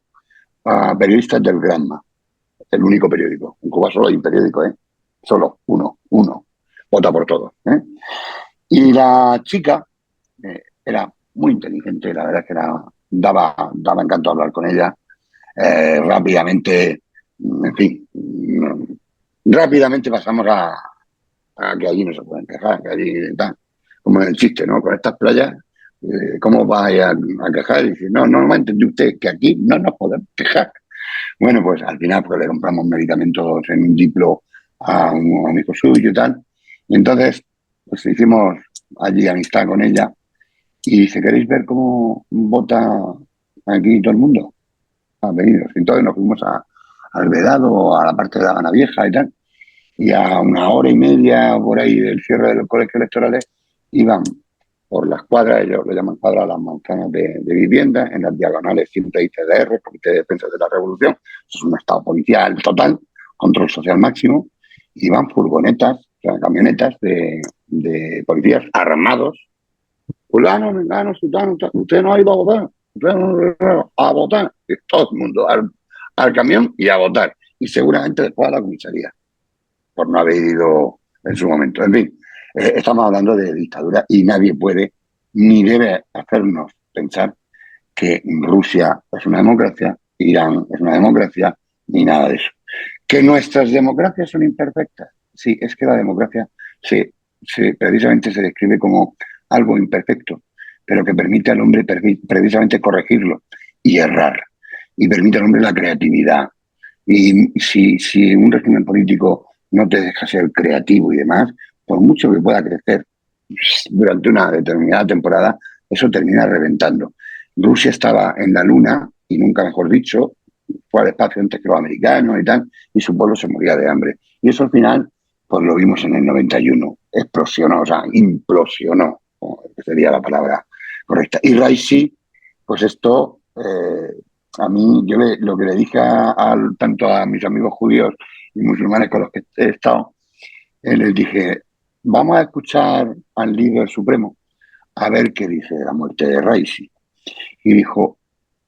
B: a periodistas del Granma, el único periódico. En Cuba solo hay un periódico, ¿eh? Solo uno. Vota por todo, ¿eh? Y la chica era muy inteligente, la verdad es que daba encanto hablar con ella. Rápidamente, en fin, rápidamente pasamos a que allí no se pueden quejar, que allí tal, como en el chiste, ¿no? Con estas playas, ¿cómo vas a quejar? Y dice, no, no me entendió usted, que aquí no nos podemos quejar. Bueno, pues al final pues, le compramos medicamentos en un Diplo a un amigo suyo y tal. Y entonces, pues hicimos allí amistad con ella. Y dice, ¿queréis ver cómo vota aquí todo el mundo? Ah, venidos. Entonces nos fuimos al Vedado, a la parte de la Habana Vieja y tal. Y a 1 hora y media por ahí del cierre de los colegios electorales iban por las cuadras, ellos le llaman cuadras a las manzanas de vivienda, en las diagonales siempre hay CDR, Comité de Defensa de la Revolución, eso es un estado policial total, control social máximo, y van furgonetas, o sea, camionetas de policías armados. Fulano, mengano, sutano, usted no ha ido a votar, usted no ha ido a votar, y todo el mundo al camión y a votar, y seguramente después a la comisaría, por no haber ido en su momento. En fin, estamos hablando de dictadura y nadie puede ni debe hacernos pensar que Rusia es una democracia, Irán es una democracia, ni nada de eso. ¿Que nuestras democracias son imperfectas? Sí, es que la democracia precisamente se describe como algo imperfecto, pero que permite al hombre precisamente corregirlo y errar, y permite al hombre la creatividad. Y si un régimen político no te deja ser creativo y demás, por mucho que pueda crecer durante una determinada temporada, eso termina reventando. Rusia estaba en la luna, y nunca mejor dicho, fue al espacio antes que los americanos y tal, y su pueblo se moría de hambre. Y eso al final, pues lo vimos en el 91, explosionó, o sea, implosionó, que sería la palabra correcta. Y Raisi, pues esto, a mí, lo que le dije tanto a mis amigos judíos y musulmanes con los que he estado, les dije, vamos a escuchar al líder supremo a ver qué dice de la muerte de Raisi. Y dijo,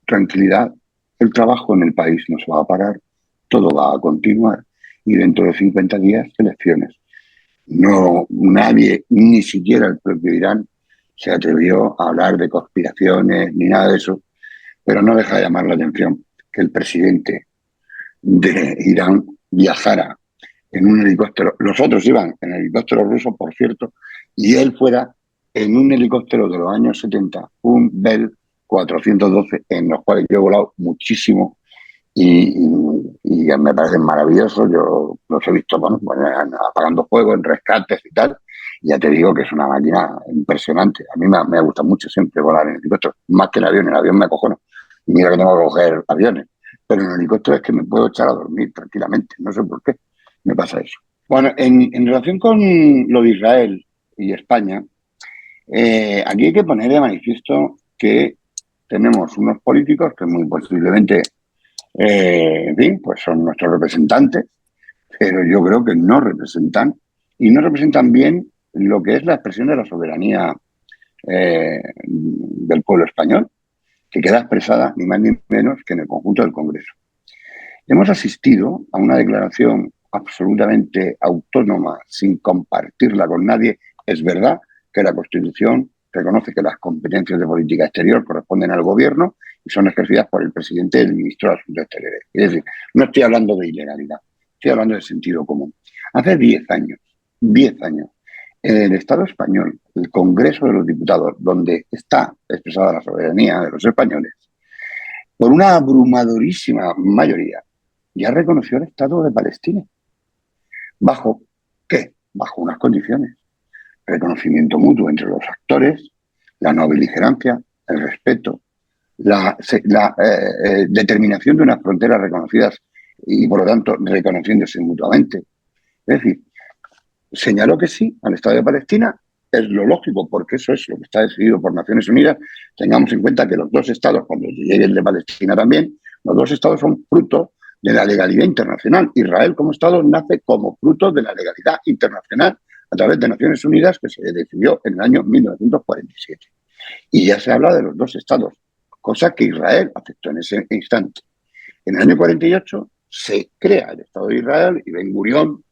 B: tranquilidad, el trabajo en el país no se va a parar, todo va a continuar y dentro de 50 días elecciones. No, nadie, ni siquiera el propio Irán, se atrevió a hablar de conspiraciones ni nada de eso, pero no deja de llamar la atención que el presidente de Irán viajara en un helicóptero, los otros iban en helicóptero ruso, por cierto, y él fuera en un helicóptero de los años 70, un Bell 412, en los cuales yo he volado muchísimo y me parecen maravillosos. Yo los he visto, bueno, apagando fuego en rescates y tal. Y ya te digo que es una máquina impresionante. A mí me gusta mucho siempre volar en helicóptero, más que en el avión me acojono. Y mira que tengo que coger aviones, pero en el helicóptero es que me puedo echar a dormir tranquilamente, no sé por qué me pasa eso. Bueno, en relación con lo de Israel y España, aquí hay que poner de manifiesto que tenemos unos políticos que muy posiblemente, en fin, pues son nuestros representantes, pero yo creo que no representan y no representan bien lo que es la expresión de la soberanía del pueblo español, que queda expresada ni más ni menos que en el conjunto del Congreso. Hemos asistido a una declaración absolutamente autónoma, sin compartirla con nadie. Es verdad que la Constitución reconoce que las competencias de política exterior corresponden al Gobierno y son ejercidas por el presidente y el ministro de Asuntos Exteriores. Es decir, no estoy hablando de ilegalidad, estoy hablando de sentido común. Hace 10 años, en el Estado español, el Congreso de los Diputados, donde está expresada la soberanía de los españoles, por una abrumadorísima mayoría, ya reconoció el Estado de Palestina. ¿Bajo qué? Bajo unas condiciones. Reconocimiento mutuo entre los actores, la no beligerancia, el respeto, la determinación de unas fronteras reconocidas y, por lo tanto, reconociéndose mutuamente. Es decir, señaló que sí al Estado de Palestina, es lo lógico, porque eso es lo que está decidido por Naciones Unidas. Tengamos en cuenta que los dos estados, cuando llegue el de Palestina también, los dos estados son fruto de la legalidad internacional. Israel como Estado nace como fruto de la legalidad internacional a través de Naciones Unidas, que se decidió en el año 1947. Y ya se habla de los dos estados, cosa que Israel aceptó en ese instante. En el año 48 se crea el Estado de Israel y Ben Gurión,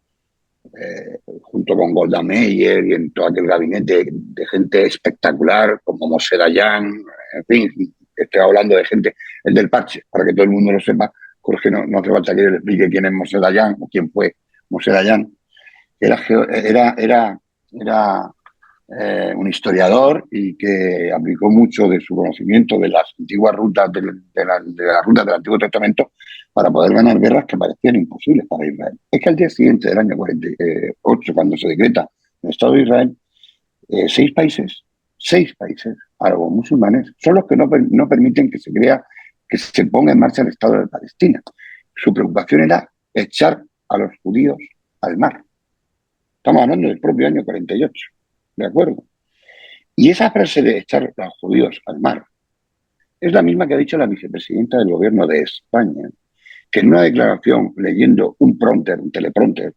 B: junto con Golda Meir y en todo aquel gabinete de gente espectacular como Moshe Dayan, en fin, estoy hablando de gente, el del parche, para que todo el mundo lo sepa. Jorge, no hace falta que yo le explique quién es Moshe Dayan o quién fue Moshe Dayan. Era un historiador y que aplicó mucho de su conocimiento de las antiguas rutas de las rutas del Antiguo Testamento para poder ganar guerras que parecían imposibles para Israel. Es que al día siguiente del año 48, cuando se decreta el Estado de Israel, 6 países árabes musulmanes son los que no permiten que se ponga en marcha el Estado de Palestina. Su preocupación era echar a los judíos al mar. Estamos hablando del propio año 48, ¿de acuerdo? Y esa frase de echar a los judíos al mar es la misma que ha dicho la vicepresidenta del gobierno de España, que en una declaración leyendo un teleprompter,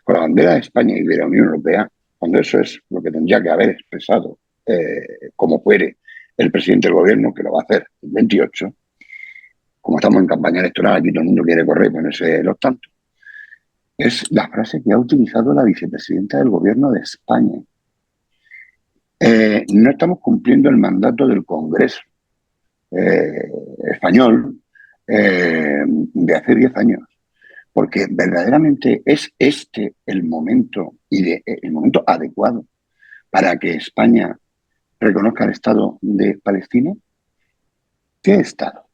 B: con la bandera de España y de la Unión Europea, cuando eso es lo que tendría que haber expresado como fuere el presidente del gobierno, que lo va a hacer el 28, como estamos en campaña electoral, aquí todo el mundo quiere correr y ponerse los tantos, es la frase que ha utilizado la vicepresidenta del gobierno de España. No estamos cumpliendo el mandato del Congreso español de hace 10 años, porque verdaderamente es este el momento el momento adecuado para que España reconozca el Estado de Palestina. ¿Qué Estado?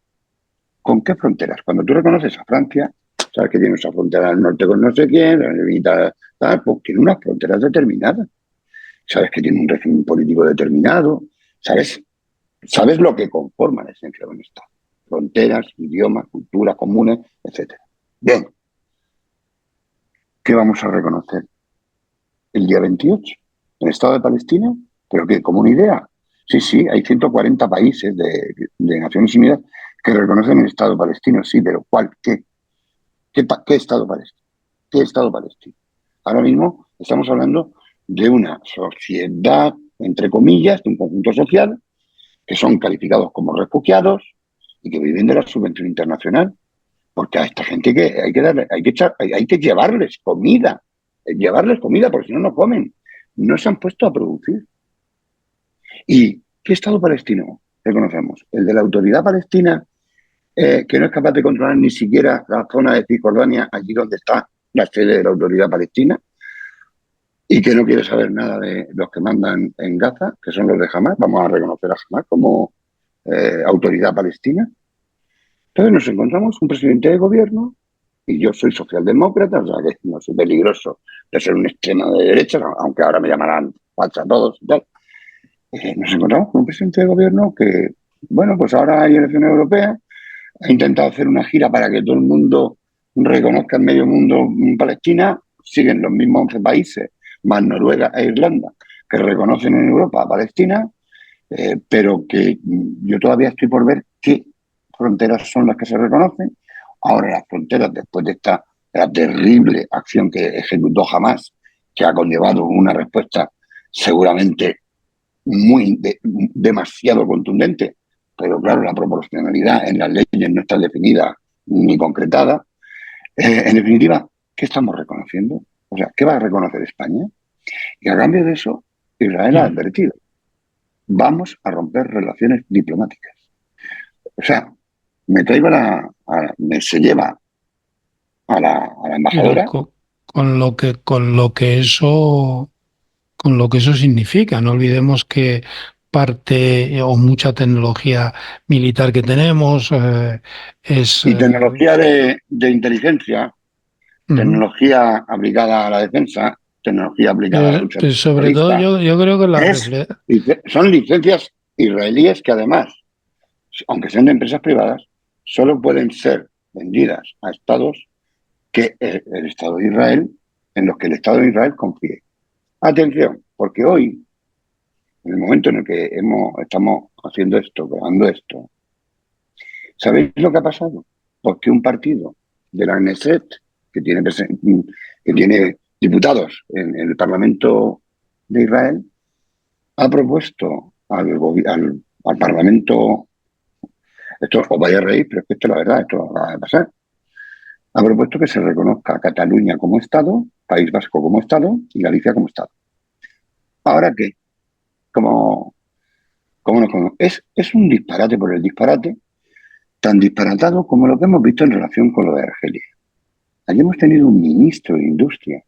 B: ¿Con qué fronteras? Cuando tú reconoces a Francia, sabes que tiene esa frontera al norte con no sé quién, la limita, tal, pues tiene unas fronteras determinadas. Sabes que tiene un régimen político determinado, sabes lo que conforma la esencia de un Estado. Fronteras, idiomas, culturas comunes, etc. Bien, ¿qué vamos a reconocer el día 28? ¿El Estado de Palestina? ¿Pero qué? ¿Como una idea? Sí, hay 140 países de Naciones Unidas que reconocen el Estado palestino, sí, pero ¿cuál? ¿Qué Estado palestino? ¿Qué Estado palestino? Ahora mismo estamos hablando de una sociedad, entre comillas, de un conjunto social, que son calificados como refugiados y que viven de la subvención internacional. Porque a esta gente hay que llevarles comida, porque si no, no comen. No se han puesto a producir. ¿Y qué Estado palestino reconocemos? El de la autoridad palestina, que no es capaz de controlar ni siquiera la zona de Cisjordania, allí donde está la sede de la autoridad palestina, y que no quiere saber nada de los que mandan en Gaza, que son los de Hamas. Vamos a reconocer a Hamas como autoridad palestina. Entonces nos encontramos un presidente de gobierno, y yo soy socialdemócrata, o sea que no soy peligroso de ser un extremo de derecha, aunque ahora me llamarán facha a todos y tal. Nos encontramos con un presidente de gobierno que, bueno, pues ahora hay elecciones europeas, ha intentado hacer una gira para que todo el mundo reconozca en medio mundo Palestina, siguen los mismos 11 países, más Noruega e Irlanda, que reconocen en Europa a Palestina, pero que yo todavía estoy por ver qué fronteras son las que se reconocen. Ahora las fronteras, después de la terrible acción que ejecutó Hamas, que ha conllevado una respuesta seguramente demasiado contundente, pero claro, la proporcionalidad en las leyes no está definida ni concretada. En definitiva, ¿qué estamos reconociendo? O sea, ¿qué va a reconocer España? Y a cambio de eso, Israel ha advertido: vamos a romper relaciones diplomáticas. O sea, se lleva a la embajadora.
C: Con lo que eso significa. No olvidemos que parte o mucha tecnología militar que tenemos es...
B: Y tecnología de inteligencia, tecnología aplicada a la defensa, tecnología aplicada a la lucha
C: sobre todo yo creo que
B: son licencias israelíes que además, aunque sean de empresas privadas, solo pueden ser vendidas a estados que el Estado de Israel, en los que el Estado de Israel confíe. Atención, porque hoy, en el momento en el que estamos haciendo esto, grabando esto, ¿sabéis lo que ha pasado? Porque un partido de la Knesset, que tiene diputados en el Parlamento de Israel, ha propuesto al Parlamento, esto os vais a reír, pero es que esto es la verdad, esto va a pasar, ha propuesto que se reconozca a Cataluña como Estado, País Vasco como Estado y Galicia como Estado. ¿Ahora qué? ¿Cómo nos conocemos? Es un disparate por el disparate, tan disparatado como lo que hemos visto en relación con lo de Argelia. Allí hemos tenido un ministro de Industria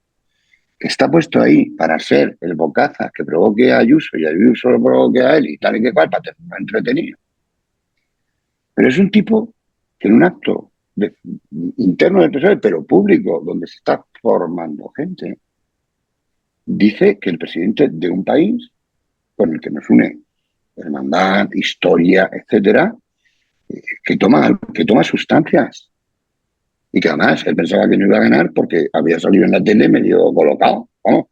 B: que está puesto ahí para ser el bocazas que provoque a Ayuso y Ayuso lo provoque a él y tal y que cual, para tener entretenido. Pero es un tipo que en un acto interno del PSOE, pero público, donde se está formando gente, dice que el presidente de un país con el que nos une hermandad, historia, etcétera, que toma sustancias. Y que además él pensaba que no iba a ganar porque había salido en la tele medio colocado. Vamos.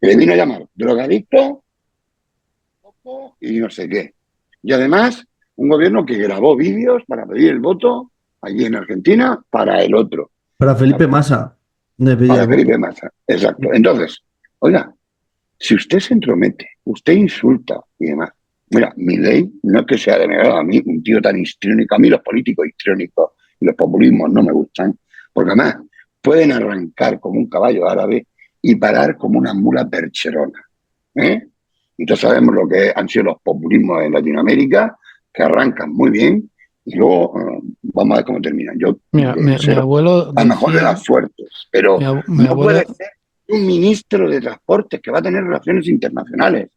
B: Y le vino a llamar drogadicto y no sé qué. Y además, un gobierno que grabó vídeos para pedir el voto allí en Argentina para el otro,
A: Para Felipe Massa le pedía
B: para
A: el voto.
B: Felipe Massa. Exacto. Entonces, oiga, si usted se entromete, usted insulta y demás. Mira, mi ley no es que sea denegado a mí, un tío tan histriónico. A mí los políticos histriónicos y los populismos no me gustan, porque además pueden arrancar como un caballo árabe y parar como una mula percherona. ¿Eh? Y todos sabemos lo que han sido los populismos en Latinoamérica, que arrancan muy bien y luego vamos a ver cómo terminan. Yo
C: Mira,
B: le
C: mi
B: deseo
C: abuelo
B: la mejor de
C: decía,
B: las suertes, pero
C: mi
B: no puede
C: abuelo,
B: ser un ministro de Transportes que va a tener relaciones internacionales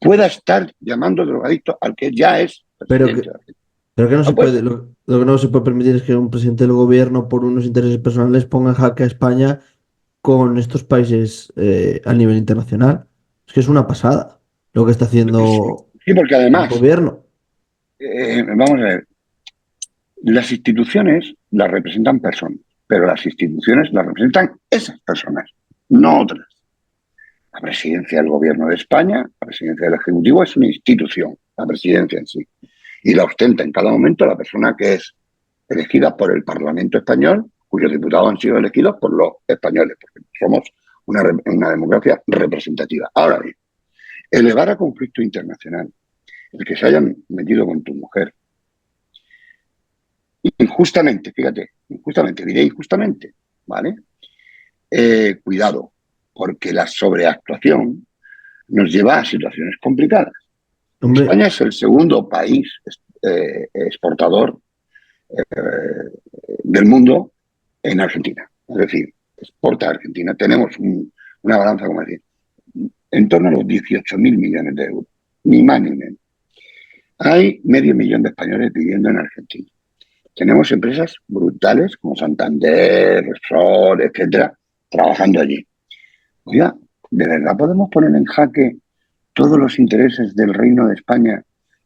B: pueda estar llamando drogadicto al que ya es
A: Pero
B: presidente.
A: que, pero que no se
B: No puede
A: puede,
B: ser.
A: lo que no se puede permitir es que un presidente del gobierno, por unos intereses personales, ponga en jaque a España con estos países a nivel internacional. Es que es una pasada lo que está haciendo
B: Sí, porque
A: el
B: además,
A: gobierno.
B: vamos a ver, las instituciones las representan personas, pero las instituciones las representan esas personas, no otras. La presidencia del gobierno de España, la presidencia del Ejecutivo es una institución, la presidencia en sí. Y la ostenta en cada momento la persona que es elegida por el Parlamento español, cuyos diputados han sido elegidos por los españoles, porque somos una democracia representativa. Ahora bien, elevar a conflicto internacional el que se hayan metido con tu mujer, injustamente, fíjate, injustamente, diré injustamente, ¿vale? Cuidado, porque la sobreactuación nos lleva a situaciones complicadas.
A: Hombre,
B: España es el segundo país exportador del mundo en Argentina. Es decir, exporta a Argentina. Tenemos una balanza, como decir, en torno a los 18.000 millones de euros. Ni más ni menos. Hay medio millón de españoles viviendo en Argentina. Tenemos empresas brutales como Santander, Repsol, etcétera, trabajando allí. Oiga, ¿de verdad podemos poner en jaque todos los intereses del Reino de España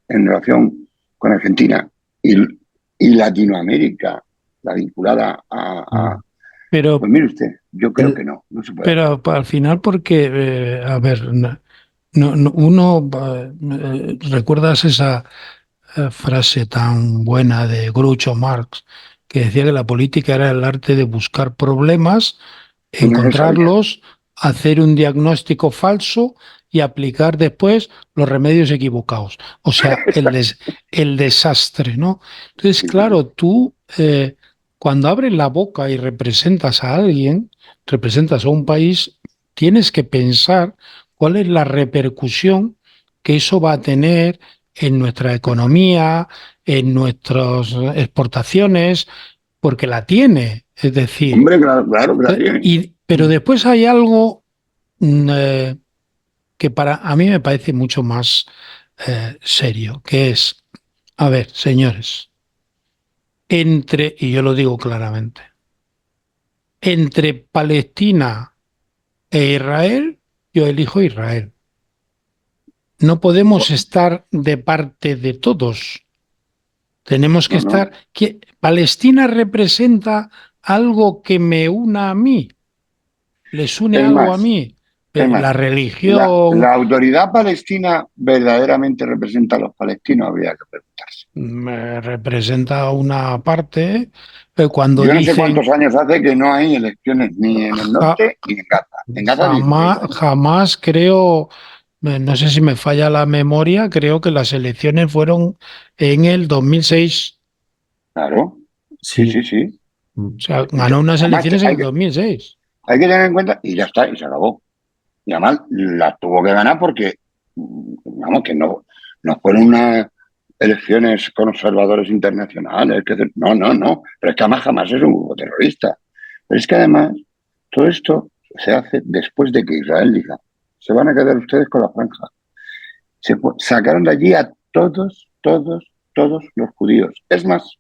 B: en relación con Argentina y Latinoamérica, la vinculada a...
C: pero,
B: Pues mire usted, yo creo que
A: el,
B: no, no se puede hacer.
C: pero al final porque, a ver, uno, ¿recuerdas esa frase tan buena de Groucho Marx que decía que la política era el arte de buscar problemas,
B: Pues no lo sabía.
C: encontrarlos, hacer un diagnóstico falso y aplicar después los remedios equivocados? O sea, el desastre, ¿no? Entonces,
B: Sí, sí,
C: claro, tú cuando abres la boca y representas a alguien, representas a un país, tienes que pensar cuál es la repercusión que eso va a tener en nuestra economía, en nuestras exportaciones, porque la tiene. Es decir,
B: hombre, claro, claro que la tiene.
C: pero después hay algo que para a mí me parece mucho más serio, que es, a ver, señores, y yo lo digo claramente, entre Palestina e Israel, yo elijo Israel. No podemos estar de parte de todos. Tenemos que
B: No,
C: estar.
B: no.
C: Palestina representa algo que me una a mí, les une
B: Es
C: algo a
B: más,
C: mí.
B: es más,
C: La religión
B: la autoridad palestina verdaderamente representa a los palestinos, habría que preguntarse.
C: me representa una parte. Cuando
B: Yo no sé
C: dicen
B: cuántos años hace que no hay elecciones ni en el
C: ja-
B: norte ni en Gaza. En Gaza 16
C: jamás,
B: años.
C: jamás creo, no sé si me falla la memoria, creo que las elecciones fueron en el 2006.
B: Claro, sí, sí,
A: sí.
B: sí.
C: O sea, ganó unas
B: Además,
C: elecciones en el 2006.
B: hay que tener en cuenta, y ya está, y se acabó. Y además la tuvo que ganar porque, vamos, que no fueron unas elecciones con observadores internacionales. No, no, no. Pero es que además jamás es un grupo terrorista. Pero es que además todo esto se hace después de que Israel diga, se van a quedar ustedes con la franja. Sacaron de allí a todos los judíos. Es más,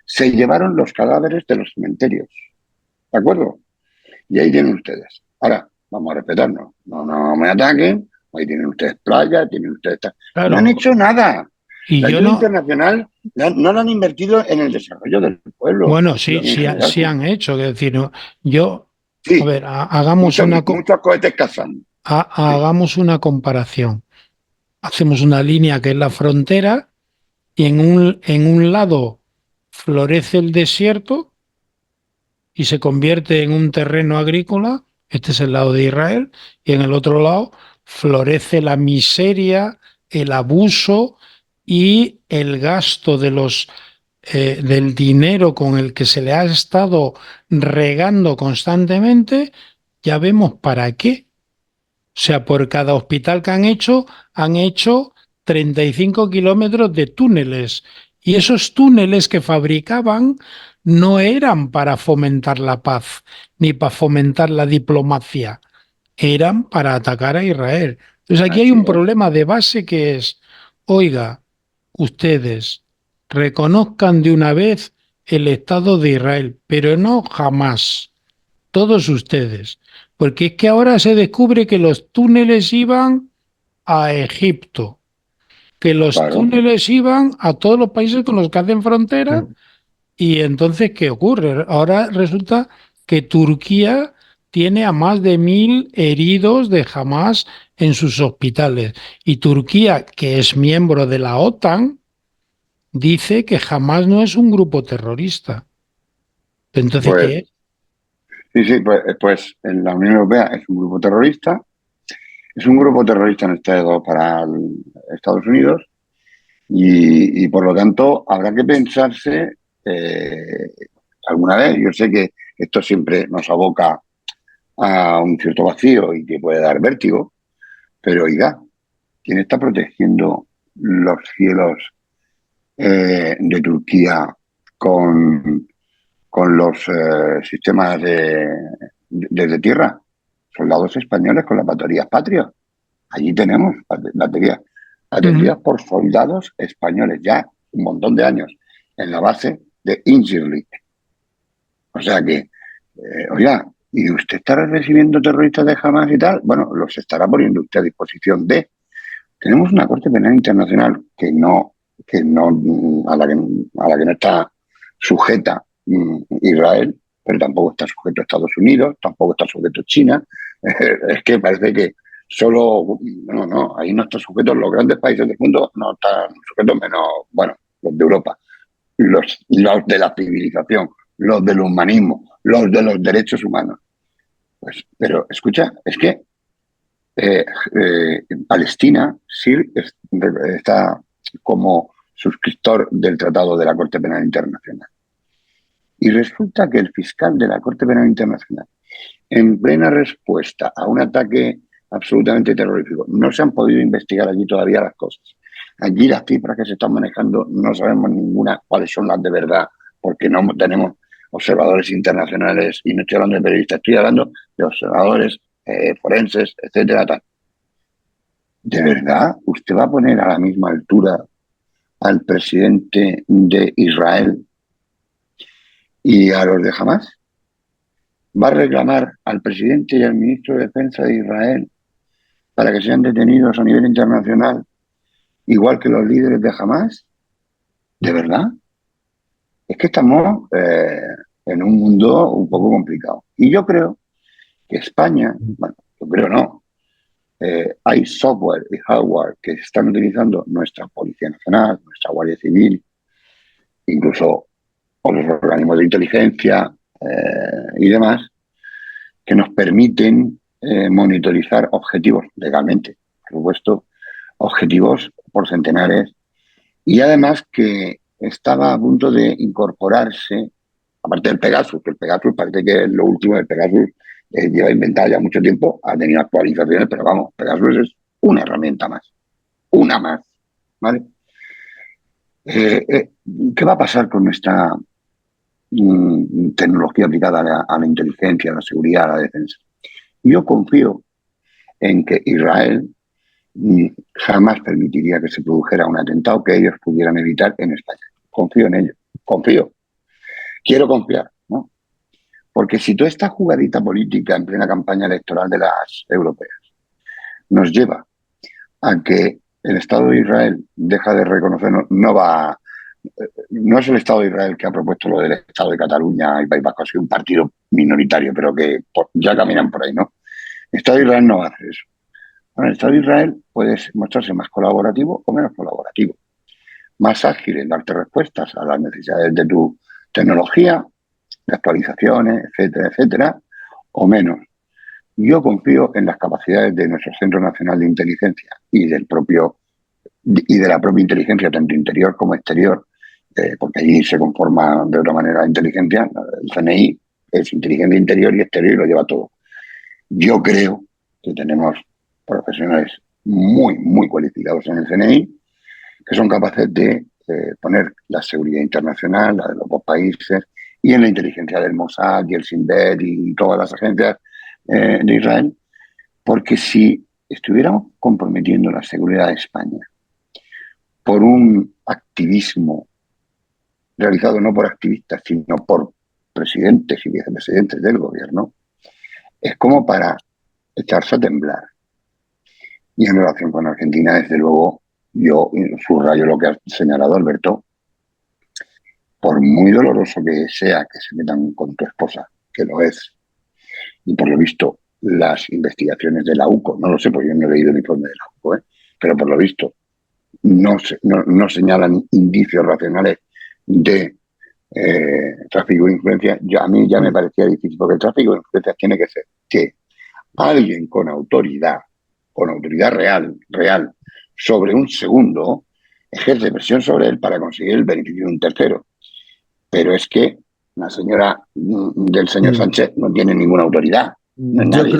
B: se llevaron los cadáveres de los cementerios. ¿De acuerdo? Y ahí tienen ustedes. Ahora, vamos a respetarnos. No me ataquen. Ahí tienen ustedes playa, tienen ustedes... No han
C: Claro,
B: hecho nada.
C: y
B: La
C: yo
B: ayuda
C: no,
B: internacional no la han invertido en el desarrollo del pueblo,
C: bueno, sí,
B: en
C: sí,
B: general.
C: sí han hecho, es decir, yo, a
B: Sí,
C: ver, hagamos
B: muchos cohetes cazan. Sí,
C: hagamos una comparación. hacemos una línea que es la frontera y en un lado florece el desierto y se convierte en un terreno agrícola, este es el lado de Israel, y en el otro lado florece la miseria, el abuso y el gasto del dinero con el que se le ha estado regando constantemente, ya vemos para qué. O sea, por cada hospital que han hecho 35 kilómetros de túneles. Y esos túneles que fabricaban no eran para fomentar la paz ni para fomentar la diplomacia, eran para atacar a Israel. Entonces aquí hay
B: Así
C: un
B: es.
C: problema de base que es, oiga, ustedes reconozcan de una vez el Estado de Israel, pero no jamás todos ustedes, porque es que ahora se descubre que los túneles iban a Egipto, que los
B: Claro,
C: túneles iban a todos los países con los que hacen frontera, y entonces, ¿qué ocurre? Ahora resulta que Turquía tiene a más de 1.000 heridos de Hamas en sus hospitales, y Turquía, que es miembro de la OTAN, dice que Hamas no es un grupo terrorista. Entonces,
B: pues
C: ¿qué es?
B: sí, sí, pues en la Unión Europea es un grupo terrorista, es un grupo terrorista en estado para Estados Unidos y por lo tanto habrá que pensarse eh, alguna vez. Yo sé que esto siempre nos aboca a un cierto vacío y que puede dar vértigo, pero oiga, ¿quién está protegiendo los cielos de Turquía con, con los sistemas desde tierra? Soldados españoles con las baterías Patriot. Allí tenemos baterías atendidas por soldados españoles ya un montón de años en la base de Incirlik. O sea que, oiga, ¿y usted estará recibiendo terroristas de Hamas y tal? Bueno, los estará poniendo usted a disposición de. Tenemos una Corte Penal Internacional que no, a la que no está sujeta Israel, pero tampoco está sujeto a Estados Unidos, tampoco está sujeto a China. Es que parece que solo, no, ahí no están sujetos los grandes países del mundo, no están sujetos menos, bueno, los de Europa, los de la civilización, los del humanismo, los de los derechos humanos. Pues, pero escucha, es que Palestina sí está como suscriptor del Tratado de la Corte Penal Internacional. Y resulta que el fiscal de la Corte Penal Internacional, en plena respuesta a un ataque absolutamente terrorífico, no se han podido investigar allí todavía las cosas. Allí las cifras que se están manejando no sabemos ninguna cuáles son las de verdad, porque no tenemos observadores internacionales, y no estoy hablando de periodistas, estoy hablando de observadores forenses, etcétera, tal. ¿De verdad usted va a poner a la misma altura al presidente de Israel y a los de Hamas? ¿Va a reclamar al presidente y al ministro de Defensa de Israel para que sean detenidos a nivel internacional, igual que los líderes de Hamas? ¿De verdad? Es que estamos en un mundo un poco complicado. Y yo creo que España, bueno, yo creo no, hay software y hardware que están utilizando nuestra Policía Nacional, nuestra Guardia Civil, incluso otros organismos de inteligencia y demás, que nos permiten monitorizar objetivos legalmente, por supuesto, objetivos por centenares, y además que estaba a punto de incorporarse, aparte del Pegasus, que el Pegasus parece que es lo último del Pegasus, lleva inventado ya mucho tiempo, ha tenido actualizaciones, pero vamos, Pegasus es una herramienta más, una más, ¿vale? ¿Qué va a pasar con nuestra tecnología aplicada a la inteligencia, a la seguridad, a la defensa? Yo confío en que Israel jamás permitiría que se produjera un atentado que ellos pudieran evitar en España. Confío en ello, confío, quiero confiar, ¿no? Porque si toda esta jugadita política en plena campaña electoral de las europeas nos lleva a que el Estado de Israel deja de reconocernos, no es el Estado de Israel que ha propuesto lo del Estado de Cataluña y País Vasco, ha sido un partido minoritario, pero que ya caminan por ahí, ¿no? El Estado de Israel no va a hacer eso. Bueno, el Estado de Israel puede mostrarse más colaborativo o menos colaborativo, más ágil en darte respuestas a las necesidades de tu tecnología, de actualizaciones, etcétera, etcétera, o menos. Yo confío en las capacidades de nuestro Centro Nacional de Inteligencia y de la propia inteligencia, tanto interior como exterior, porque allí se conforma de otra manera la inteligencia. El CNI es inteligencia interior y exterior y lo lleva todo. Yo creo que tenemos profesionales muy, muy cualificados en el CNI que son capaces de poner la seguridad internacional, la de los dos países, y en la inteligencia del Mossad y el Shin Bet y todas las agencias de Israel, porque si estuviéramos comprometiendo la seguridad de España por un activismo realizado no por activistas, sino por presidentes y vicepresidentes del gobierno, es como para echarse a temblar. Y en relación con Argentina, desde luego, yo subrayo lo que ha señalado Alberto, por muy doloroso que sea que se metan con tu esposa, que lo es, y por lo visto las investigaciones de la UCO, no lo sé, porque yo no he leído el informe de la UCO, pero por lo visto no señalan indicios racionales de tráfico de influencia. A mí ya me parecía difícil, porque el tráfico de influencia tiene que ser que alguien con autoridad real, sobre un segundo, ejerce presión sobre él para conseguir el beneficio de un tercero. Pero es que la señora del señor Sánchez no tiene ninguna autoridad, no es
A: Yo
B: nadie.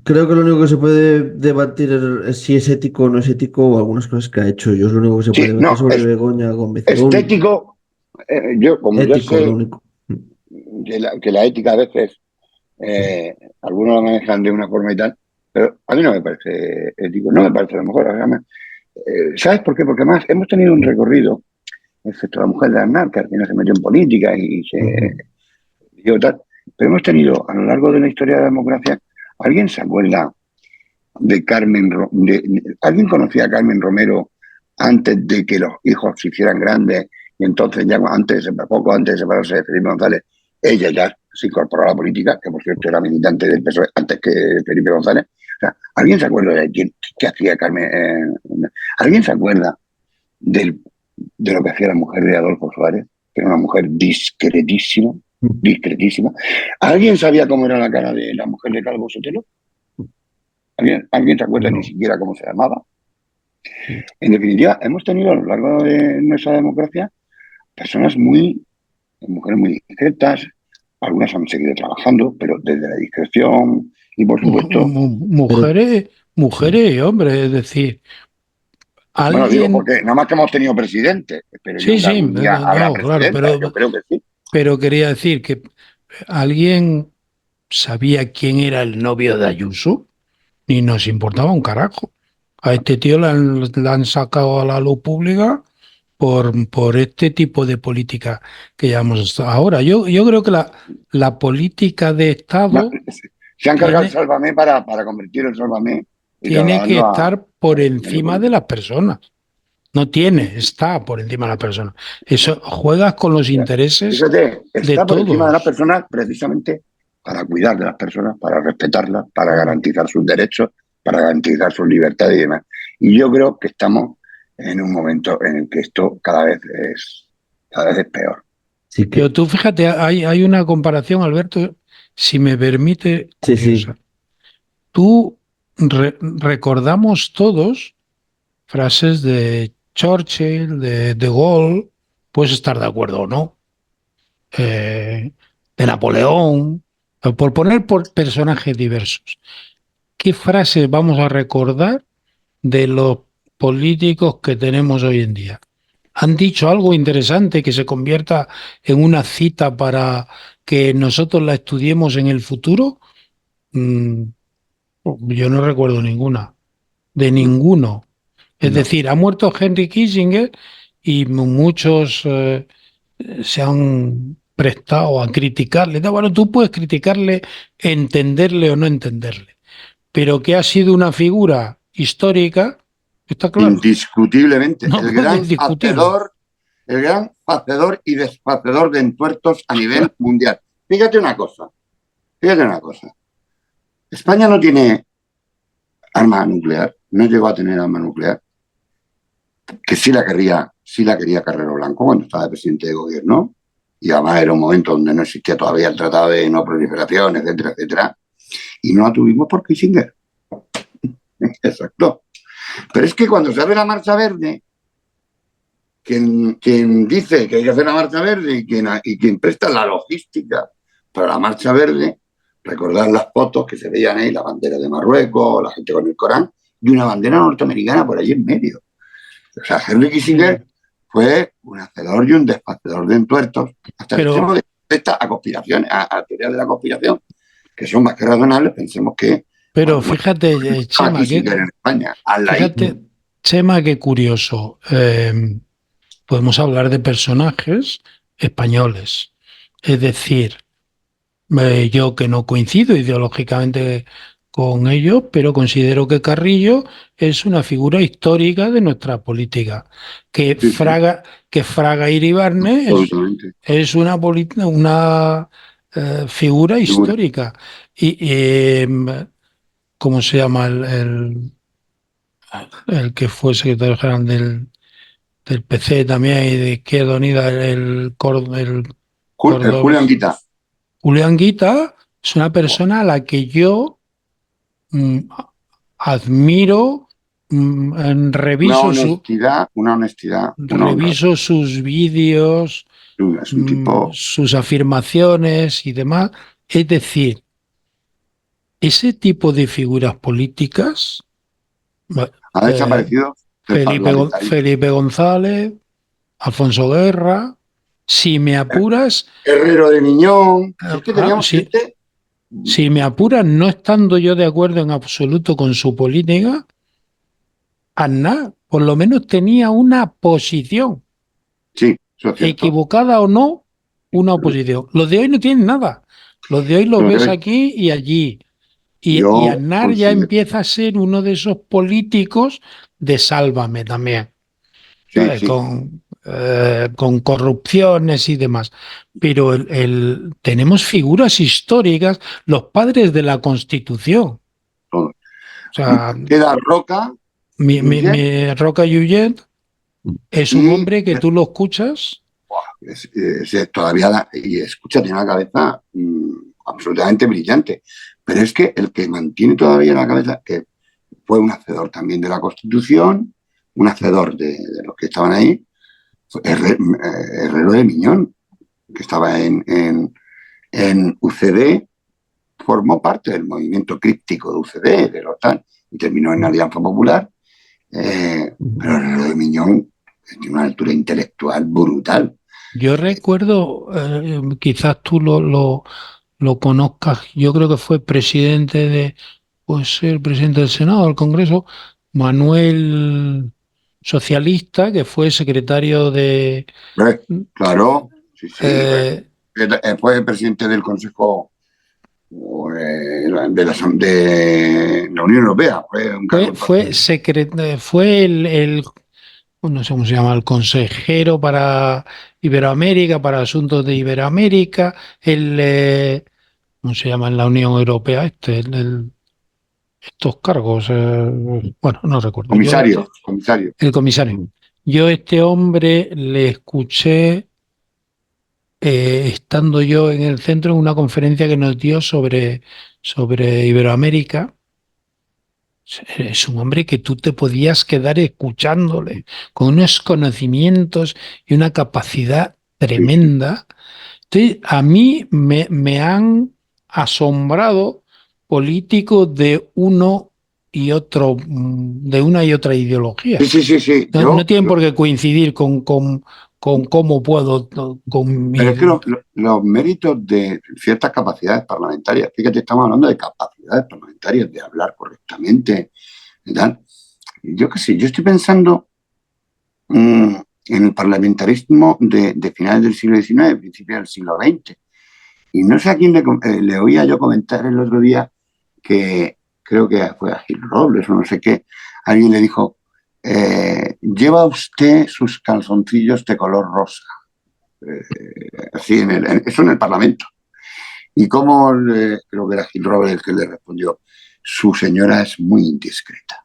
A: creo que lo único que se puede debatir es si es ético o no es ético o algunas cosas que ha hecho. Yo es lo único que se puede
B: Sí,
A: debatir
B: no,
A: sobre
B: es
A: Begoña Gómez.
B: estético. Como yo
A: Ético, lo
B: sé
A: único.
B: que la ética a veces algunos la manejan de una forma y tal, pero a mí no me parece ético, no me parece lo mejor. Además, ¿sabes por qué? Porque más hemos tenido un recorrido, excepto la mujer de Aznar, que al final se metió en política y se dio tal, pero hemos tenido a lo largo de la historia de la democracia, ¿alguien se acuerda de ¿alguien conocía a Carmen Romero antes de que los hijos se hicieran grandes y entonces ya poco antes de separarse de Felipe González, ella ya se incorporó a la política, que por cierto era militante del PSOE antes que Felipe González? O sea, ¿alguien se acuerda de qué hacía Carmen? ¿Alguien se acuerda del, de lo que hacía la mujer de Adolfo Suárez? Que era una mujer discretísima, discretísima. ¿Alguien sabía cómo era la cara de la mujer de Calvo Sotelo? ¿Alguien se acuerda ni
A: No.
B: siquiera cómo se llamaba? En definitiva, hemos tenido a lo largo de nuestra democracia mujeres muy discretas, algunas han seguido trabajando, pero desde la discreción y, por supuesto,
A: Pero sí.
C: Mujeres y hombres, es decir,
B: bueno, digo,
C: alguien,
B: porque nada más que hemos tenido presidentes, espero yo
C: sí,
B: que
C: sí,
B: algún día habrá
C: no, claro,
B: presidenta, yo creo que sí.
C: pero quería decir que alguien sabía quién era el novio de Ayuso y nos importaba un carajo. A este tío le han sacado a la luz pública por este tipo de política que llevamos hasta ahora. Yo creo que la política de
B: No,
C: Estado
B: se han cargado el
C: tiene,
B: Sálvame para convertir el Sálvame y
C: tiene que
B: trasladarlo
C: estar
B: al
C: por
B: escenario
C: encima de
B: político.
C: las personas. No tiene, está por encima de las personas. Eso juegas con los intereses
B: Fíjate,
C: de
B: está por encima de las
C: todos.
B: personas precisamente para cuidar de las personas, para respetarlas, para
C: Claro.
B: garantizar sus derechos, para garantizar sus libertades y demás. Y yo creo que estamos en un momento en el que esto cada vez es peor.
A: Sí
C: Pero
A: que,
C: tú fíjate, hay una comparación, Alberto, si me permite,
A: sí, sí.
C: curiosa. Tú recordamos todos frases de Churchill, de Gaulle, puedes estar de acuerdo o no, de Napoleón, por poner por personajes diversos. ¿Qué frases vamos a recordar de los políticos que tenemos hoy en día? ¿Han dicho algo interesante que se convierta en una cita para que nosotros la estudiemos en el futuro? Mm, yo no recuerdo ninguna, de
B: No,
C: ninguno. Es
A: No.
C: decir, ha muerto Henry Kissinger y muchos se han prestado a criticarle. Bueno, tú puedes criticarle, entenderle o no entenderle, pero que ha sido una figura histórica, está claro.
B: indiscutiblemente,
C: No puedes discutirlo.
B: el gran hacedor y deshacedor de entuertos a nivel mundial. Fíjate una cosa, fíjate una cosa. España no tiene arma nuclear, no llegó a tener arma nuclear, que sí la quería Carrero Blanco cuando estaba de presidente de gobierno, y además era un momento donde no existía todavía el Tratado de No Proliferación, etcétera, etcétera, y no la tuvimos por Kissinger. Exacto. Pero es que cuando se abre la Marcha Verde, quien dice que hay que hacer la Marcha Verde y quien presta la logística para la Marcha Verde, recordar las fotos que se veían ahí, la bandera de Marruecos, la gente con el Corán, y una bandera norteamericana por allí en medio. O sea, Henry Kissinger fue un hacedor y un deshacedor de entuertos, hasta el extremo de a conspiraciones, a teorías de la conspiración, que son más que razonables. Pensemos que...
C: Pero fíjate, Chema,
B: en España,
C: Chema, qué curioso. Podemos hablar de personajes españoles. Es decir, yo que no coincido ideológicamente con ellos, pero considero que Carrillo es una figura histórica de nuestra política. Que Fraga Iribarne es una figura histórica. Y ¿cómo se llama el que fue secretario general del PC también y de Izquierda Unida,
B: Julián Guita?
C: Julián Guita es una persona a la que yo admiro, reviso
B: una honestidad,
C: reviso sus vídeos,
B: es un tipo...
C: sus afirmaciones y demás. Es decir, ese tipo de figuras políticas
B: ha desaparecido.
C: Felipe González, Alfonso Guerra, si me apuras...
B: Herrero de Miñón... Es que teníamos
C: Si me apuras, no estando yo de acuerdo en absoluto con su política, Aznar por lo menos tenía una posición.
B: Sí, eso es cierto.
C: Equivocada o no, una oposición. Los de hoy no tienen nada. Los de hoy los ves aquí y allí. Y Aznar ya empieza a ser uno de esos políticos de Sálvame también.
B: Sí.
C: Con corrupciones y demás. Pero tenemos figuras históricas, los padres de la Constitución.
B: Todo.
C: O sea,
B: queda Roca.
C: Roca Yujet es un hombre que tú lo escuchas.
B: Todavía, y escucha, tiene una cabeza absolutamente brillante. Pero es que el que mantiene todavía la cabeza, que fue un hacedor también de la Constitución, un hacedor de los que estaban ahí, Herrero de Miñón, que estaba en UCD, formó parte del movimiento críptico de UCD, de los tal, y terminó en Alianza Popular. Pero Herrero de Miñón tiene una altura intelectual brutal.
C: Yo recuerdo, quizás tú lo conozcas, yo creo que fue presidente del Senado, del Congreso, Manuel Socialista, que fue secretario de...
B: Claro, sí. Fue presidente del Consejo de la Unión Europea.
C: Fue el no sé cómo se llama, el consejero para Iberoamérica, para asuntos de Iberoamérica, ¿cómo se llama en la Unión Europea? Estos cargos, bueno, no recuerdo.
B: Comisario.
C: El comisario. Yo este hombre le escuché estando yo en el centro en una conferencia que nos dio sobre Iberoamérica. Es un hombre que tú te podías quedar escuchándole, con unos conocimientos y una capacidad tremenda. Entonces, a mí me han asombrado políticos de uno y otro, de una y otra ideología.
B: Sí.
C: No tienen por qué coincidir con cómo puedo...
B: Pero es que los méritos de ciertas capacidades parlamentarias, fíjate, estamos hablando de capacidades parlamentarias, de hablar correctamente y tal. Yo qué sé, yo estoy pensando en el parlamentarismo de finales del siglo XIX, principios del siglo XX. Y no sé a quién le oía yo comentar el otro día, que creo que fue a Gil Robles o no sé qué, alguien le dijo, lleva usted sus calzoncillos de color rosa. Así eso en el Parlamento. Y como creo que era Gil Robles el que le respondió, su señora es muy indiscreta.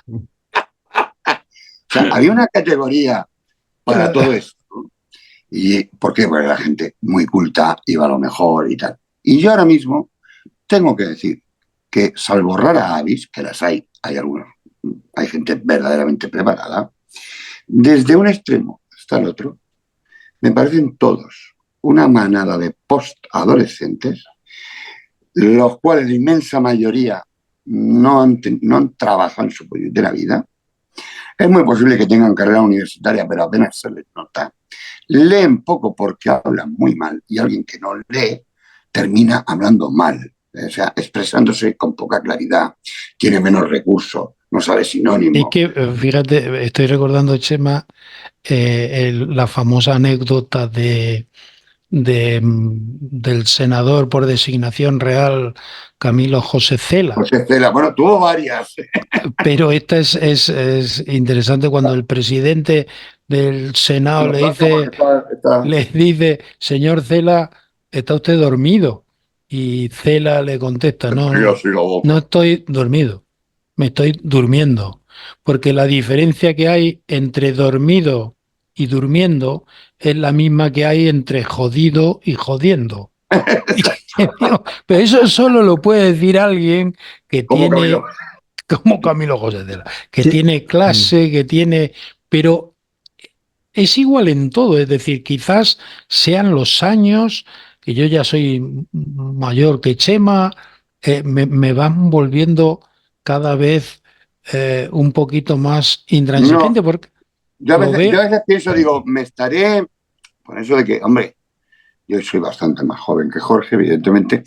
B: O sea, había una categoría para todo esto. ¿Y por qué? Porque la gente muy culta iba a lo mejor y tal. Y yo ahora mismo tengo que decir que, salvo rara avis, que las hay algunos, hay gente verdaderamente preparada, desde un extremo hasta el otro, me parecen todos una manada de post-adolescentes, los cuales la inmensa mayoría no han trabajado en su puñetera vida. Es muy posible que tengan carrera universitaria, pero apenas se les nota. Leen poco porque hablan muy mal, y alguien que no lee termina hablando mal, o sea, expresándose con poca claridad, tiene menos recursos, no sabe
C: Es
B: sinónimos.
C: que, fíjate, estoy recordando, Chema, la famosa anécdota del senador por designación real Camilo José Cela.
B: José Cela, bueno, tuvo varias.
C: Pero esta es interesante cuando el presidente del Senado le dice, señor Cela, ¿está usted dormido? Y Cela le contesta, no, no estoy dormido, me estoy durmiendo. Porque la diferencia que hay entre dormido y durmiendo es la misma que hay entre jodido y jodiendo. Pero eso solo lo puede decir alguien que
B: ¿Cómo Camilo?
C: tiene, como Camilo José Cela, que
A: Sí.
C: tiene clase, que tiene, pero es igual en todo, es decir, quizás sean los años, que yo ya soy mayor que Chema, me van volviendo cada vez un poquito más
B: No,
C: intransigente, porque
B: yo a
C: lo
B: veces, yo a
C: veo,
B: veces pienso, digo, me estaré, por eso de que, hombre, yo soy bastante más joven que Jorge, evidentemente,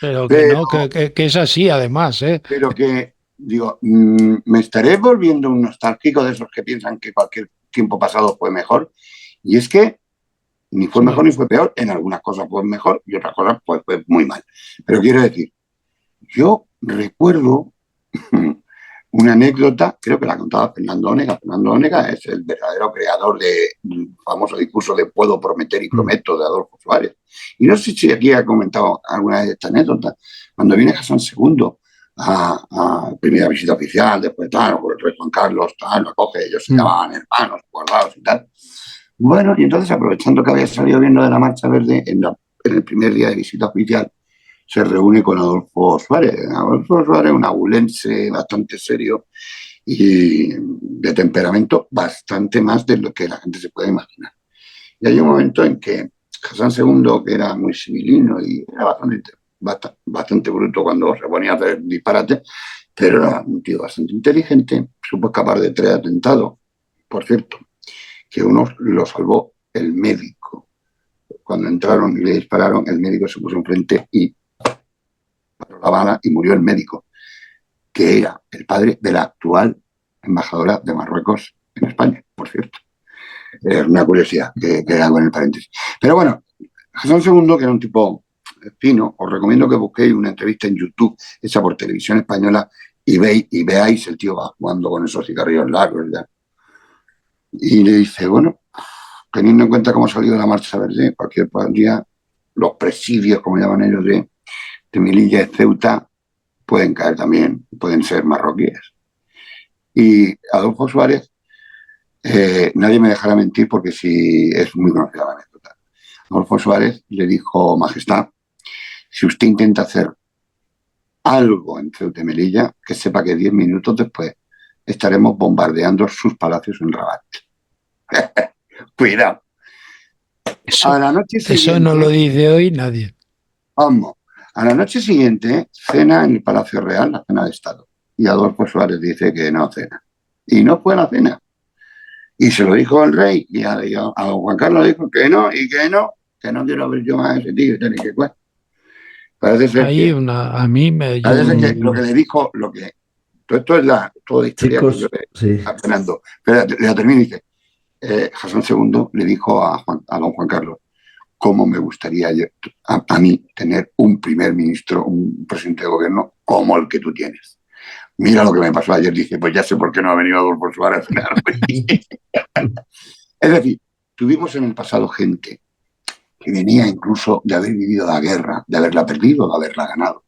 C: pero que
B: pero,
C: no, que es así además, ¿eh?
B: pero que, digo, me estaré volviendo un nostálgico de esos que piensan que cualquier tiempo pasado fue mejor. Y es que ni fue mejor
C: Sí,
B: ni fue peor, en algunas cosas fue mejor y otras cosas pues fue muy mal. Pero quiero decir, yo recuerdo una anécdota, creo que la contaba Fernando Onega. Fernando Onega es el verdadero creador del famoso discurso de puedo prometer y prometo de Adolfo Suárez. Y no sé si aquí ha comentado alguna de estas anécdotas. Cuando viene Hassan II a primera visita oficial, después tal, por el rey Juan Carlos, tal, lo coge, ellos se llamaban hermanos, guardados y tal. Bueno, y entonces aprovechando que había salido viendo de la Marcha Verde en el primer día de visita oficial, se reúne con Adolfo Suárez. Adolfo Suárez, un abulense bastante serio y de temperamento bastante más de lo que la gente se puede imaginar. Y hay un momento en que Hassan II, que era muy civilino y era bastante bruto cuando se ponía a hacer disparates, pero era un tío bastante inteligente, supo escapar de 3 atentados, por cierto, que uno lo salvó el médico. Cuando entraron y le dispararon, el médico se puso enfrente y paró la bala y murió el médico, que era el padre de la actual embajadora de Marruecos en España, por cierto. Es una curiosidad que hago en el paréntesis. Pero bueno, Hassan II, que era un tipo fino, os recomiendo que busquéis una entrevista en YouTube, hecha por Televisión Española, y veáis el tío va jugando con esos cigarrillos largos ya. Y le dice, bueno, teniendo en cuenta cómo ha salido la Marcha Verde, cualquier día, los presidios, como llaman ellos, de Melilla y Ceuta, pueden caer también, pueden ser marroquíes. Y Adolfo Suárez, nadie me dejará mentir porque sí es muy conocida la anécdota. Adolfo Suárez le dijo, Majestad, si usted intenta hacer algo en Ceuta y Melilla, que sepa que 10 minutos después estaremos bombardeando sus palacios en Rabat. Cuidado. A la noche
C: eso no
B: siguiente,
C: lo dice hoy nadie.
B: vamos, a la noche siguiente cena en el Palacio Real, la cena de Estado. Y Adolfo Suárez dice que no cena. Y no fue a la cena. Y se lo dijo al rey y a Juan Carlos le dijo que no quiero ver yo más a ese tío y tal y que cual. Parece ser
C: Hay
B: que,
C: una, a mí me,
B: parece ser que lo que le dijo, todo esto es toda la historia que yo
A: Chicos,
B: le
A: sí.
B: a Fernando. Pero le termino y dice, Hassan II le dijo a don Juan Carlos, cómo me gustaría a mí tener un primer ministro, un presidente de gobierno como el que tú tienes. Mira lo que me pasó ayer, dice, pues ya sé por qué no ha venido Adolfo Suárez a cenar. Es decir, tuvimos en el pasado gente que venía incluso de haber vivido la guerra, de haberla perdido, de haberla ganado.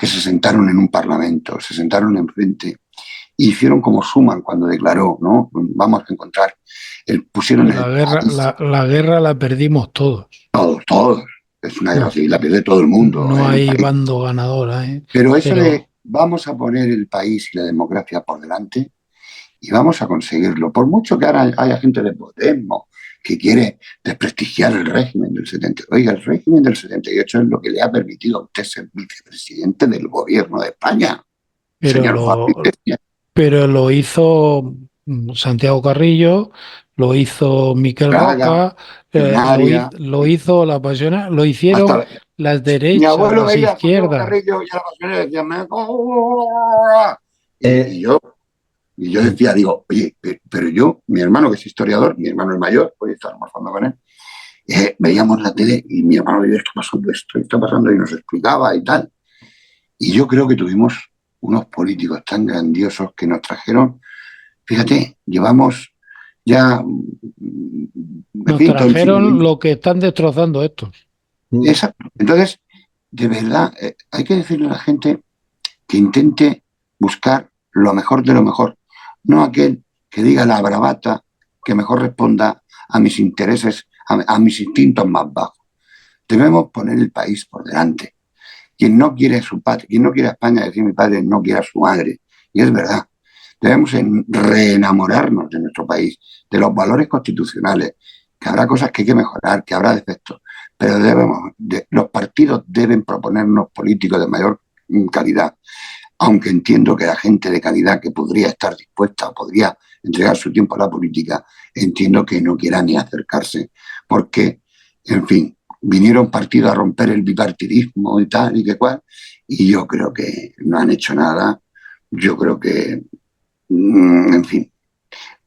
B: que se sentaron en un parlamento, se sentaron enfrente y hicieron como Schuman cuando declaró, ¿no? Vamos a encontrar, pusieron el país,
C: La guerra la perdimos todos.
B: todos. Es una guerra
C: No,
B: civil, la pierde todo el mundo
C: no
B: en un
C: hay
B: país.
C: bando ganador, ¿eh?
B: Pero eso
C: Pero,
B: de vamos a poner el país y la democracia por delante y vamos a conseguirlo. Por mucho que ahora haya gente de Podemos que quiere desprestigiar el régimen del 70. Oiga, el régimen del 78 es lo que le ha permitido a usted ser vicepresidente del gobierno de España,
C: pero
B: señor Juan
C: lo,
B: Iglesias.
C: pero lo hizo Santiago Carrillo, lo hizo Miquel
B: Praga,
C: Roca,
B: Canaria,
C: lo hizo la Pasiona, lo
B: hasta
C: hicieron las
B: mi
C: derechas,
B: abuelo
C: las
B: veía a Santiago
C: izquierdas.
B: Carrillo y a la Pasionera y decía, y
A: Eh,
B: yo decía, digo, oye, pero yo, mi hermano que es historiador, mi hermano el mayor, hoy está almorzando con él, veíamos la tele y mi hermano veía, esto está pasando, y nos explicaba y tal. Y yo creo que tuvimos unos políticos tan grandiosos que nos trajeron, fíjate, llevamos ya, en
C: Nos
B: fin, todo el siglo
C: trajeron
B: XX.
C: lo que están destrozando estos.
B: Exacto. Entonces, de verdad, hay que decirle a la gente que intente buscar lo mejor de lo mejor, no aquel que diga la bravata que mejor responda a mis intereses, a mis instintos más bajos. Debemos poner el país por delante. Quien no quiere a su padre, quien no quiere a España, decir mi padre no quiere a su madre. Y es verdad. Debemos reenamorarnos de nuestro país, de los valores constitucionales, que habrá cosas que hay que mejorar, que habrá defectos, pero los partidos deben proponernos políticos de mayor calidad, aunque entiendo que la gente de calidad que podría estar dispuesta o podría entregar su tiempo a la política, entiendo que no quiera ni acercarse, porque, en fin, vinieron partidos a romper el bipartidismo y tal y que cual, y yo creo que no han hecho nada. Yo creo que, en fin,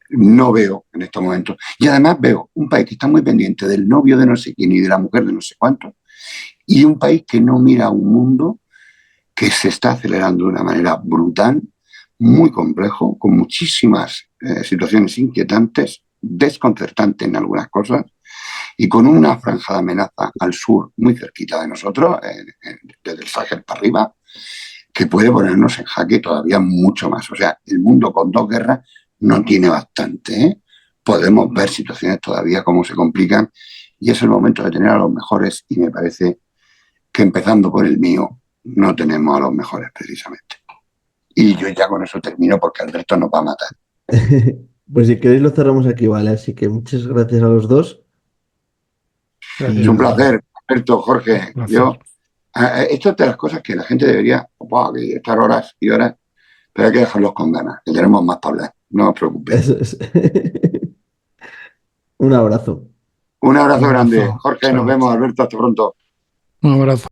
B: no veo en estos momentos. Y además veo un país que está muy pendiente del novio de no sé quién y de la mujer de no sé cuánto, y un país que no mira a un mundo que se está acelerando de una manera brutal, muy complejo, con muchísimas situaciones inquietantes, desconcertantes en algunas cosas, y con una franja de amenaza al sur, muy cerquita de nosotros, desde el Sahel para arriba, que puede ponernos en jaque todavía mucho más. O sea, el mundo con dos guerras no tiene bastante, ¿eh? Podemos ver situaciones todavía cómo se complican, y es el momento de tener a los mejores, y me parece que empezando por el mío, no tenemos a los mejores precisamente. Y yo ya con eso termino porque Alberto nos va a matar.
A: Pues si queréis lo cerramos aquí, ¿vale? Así que muchas gracias a los dos.
B: Es
C: Gracias
B: un
C: a ti.
B: placer, Alberto,
C: Un
B: Jorge.
C: placer.
B: Yo, esto es de las cosas que la gente debería, estar horas y horas, pero hay que dejarlos con ganas, que tenemos más para hablar. No os preocupéis.
A: Eso es. Un abrazo.
B: Un
C: Un
B: abrazo grande.
C: abrazo.
B: Jorge, nos
C: Chao.
B: vemos. Alberto, hasta pronto.
C: Un abrazo.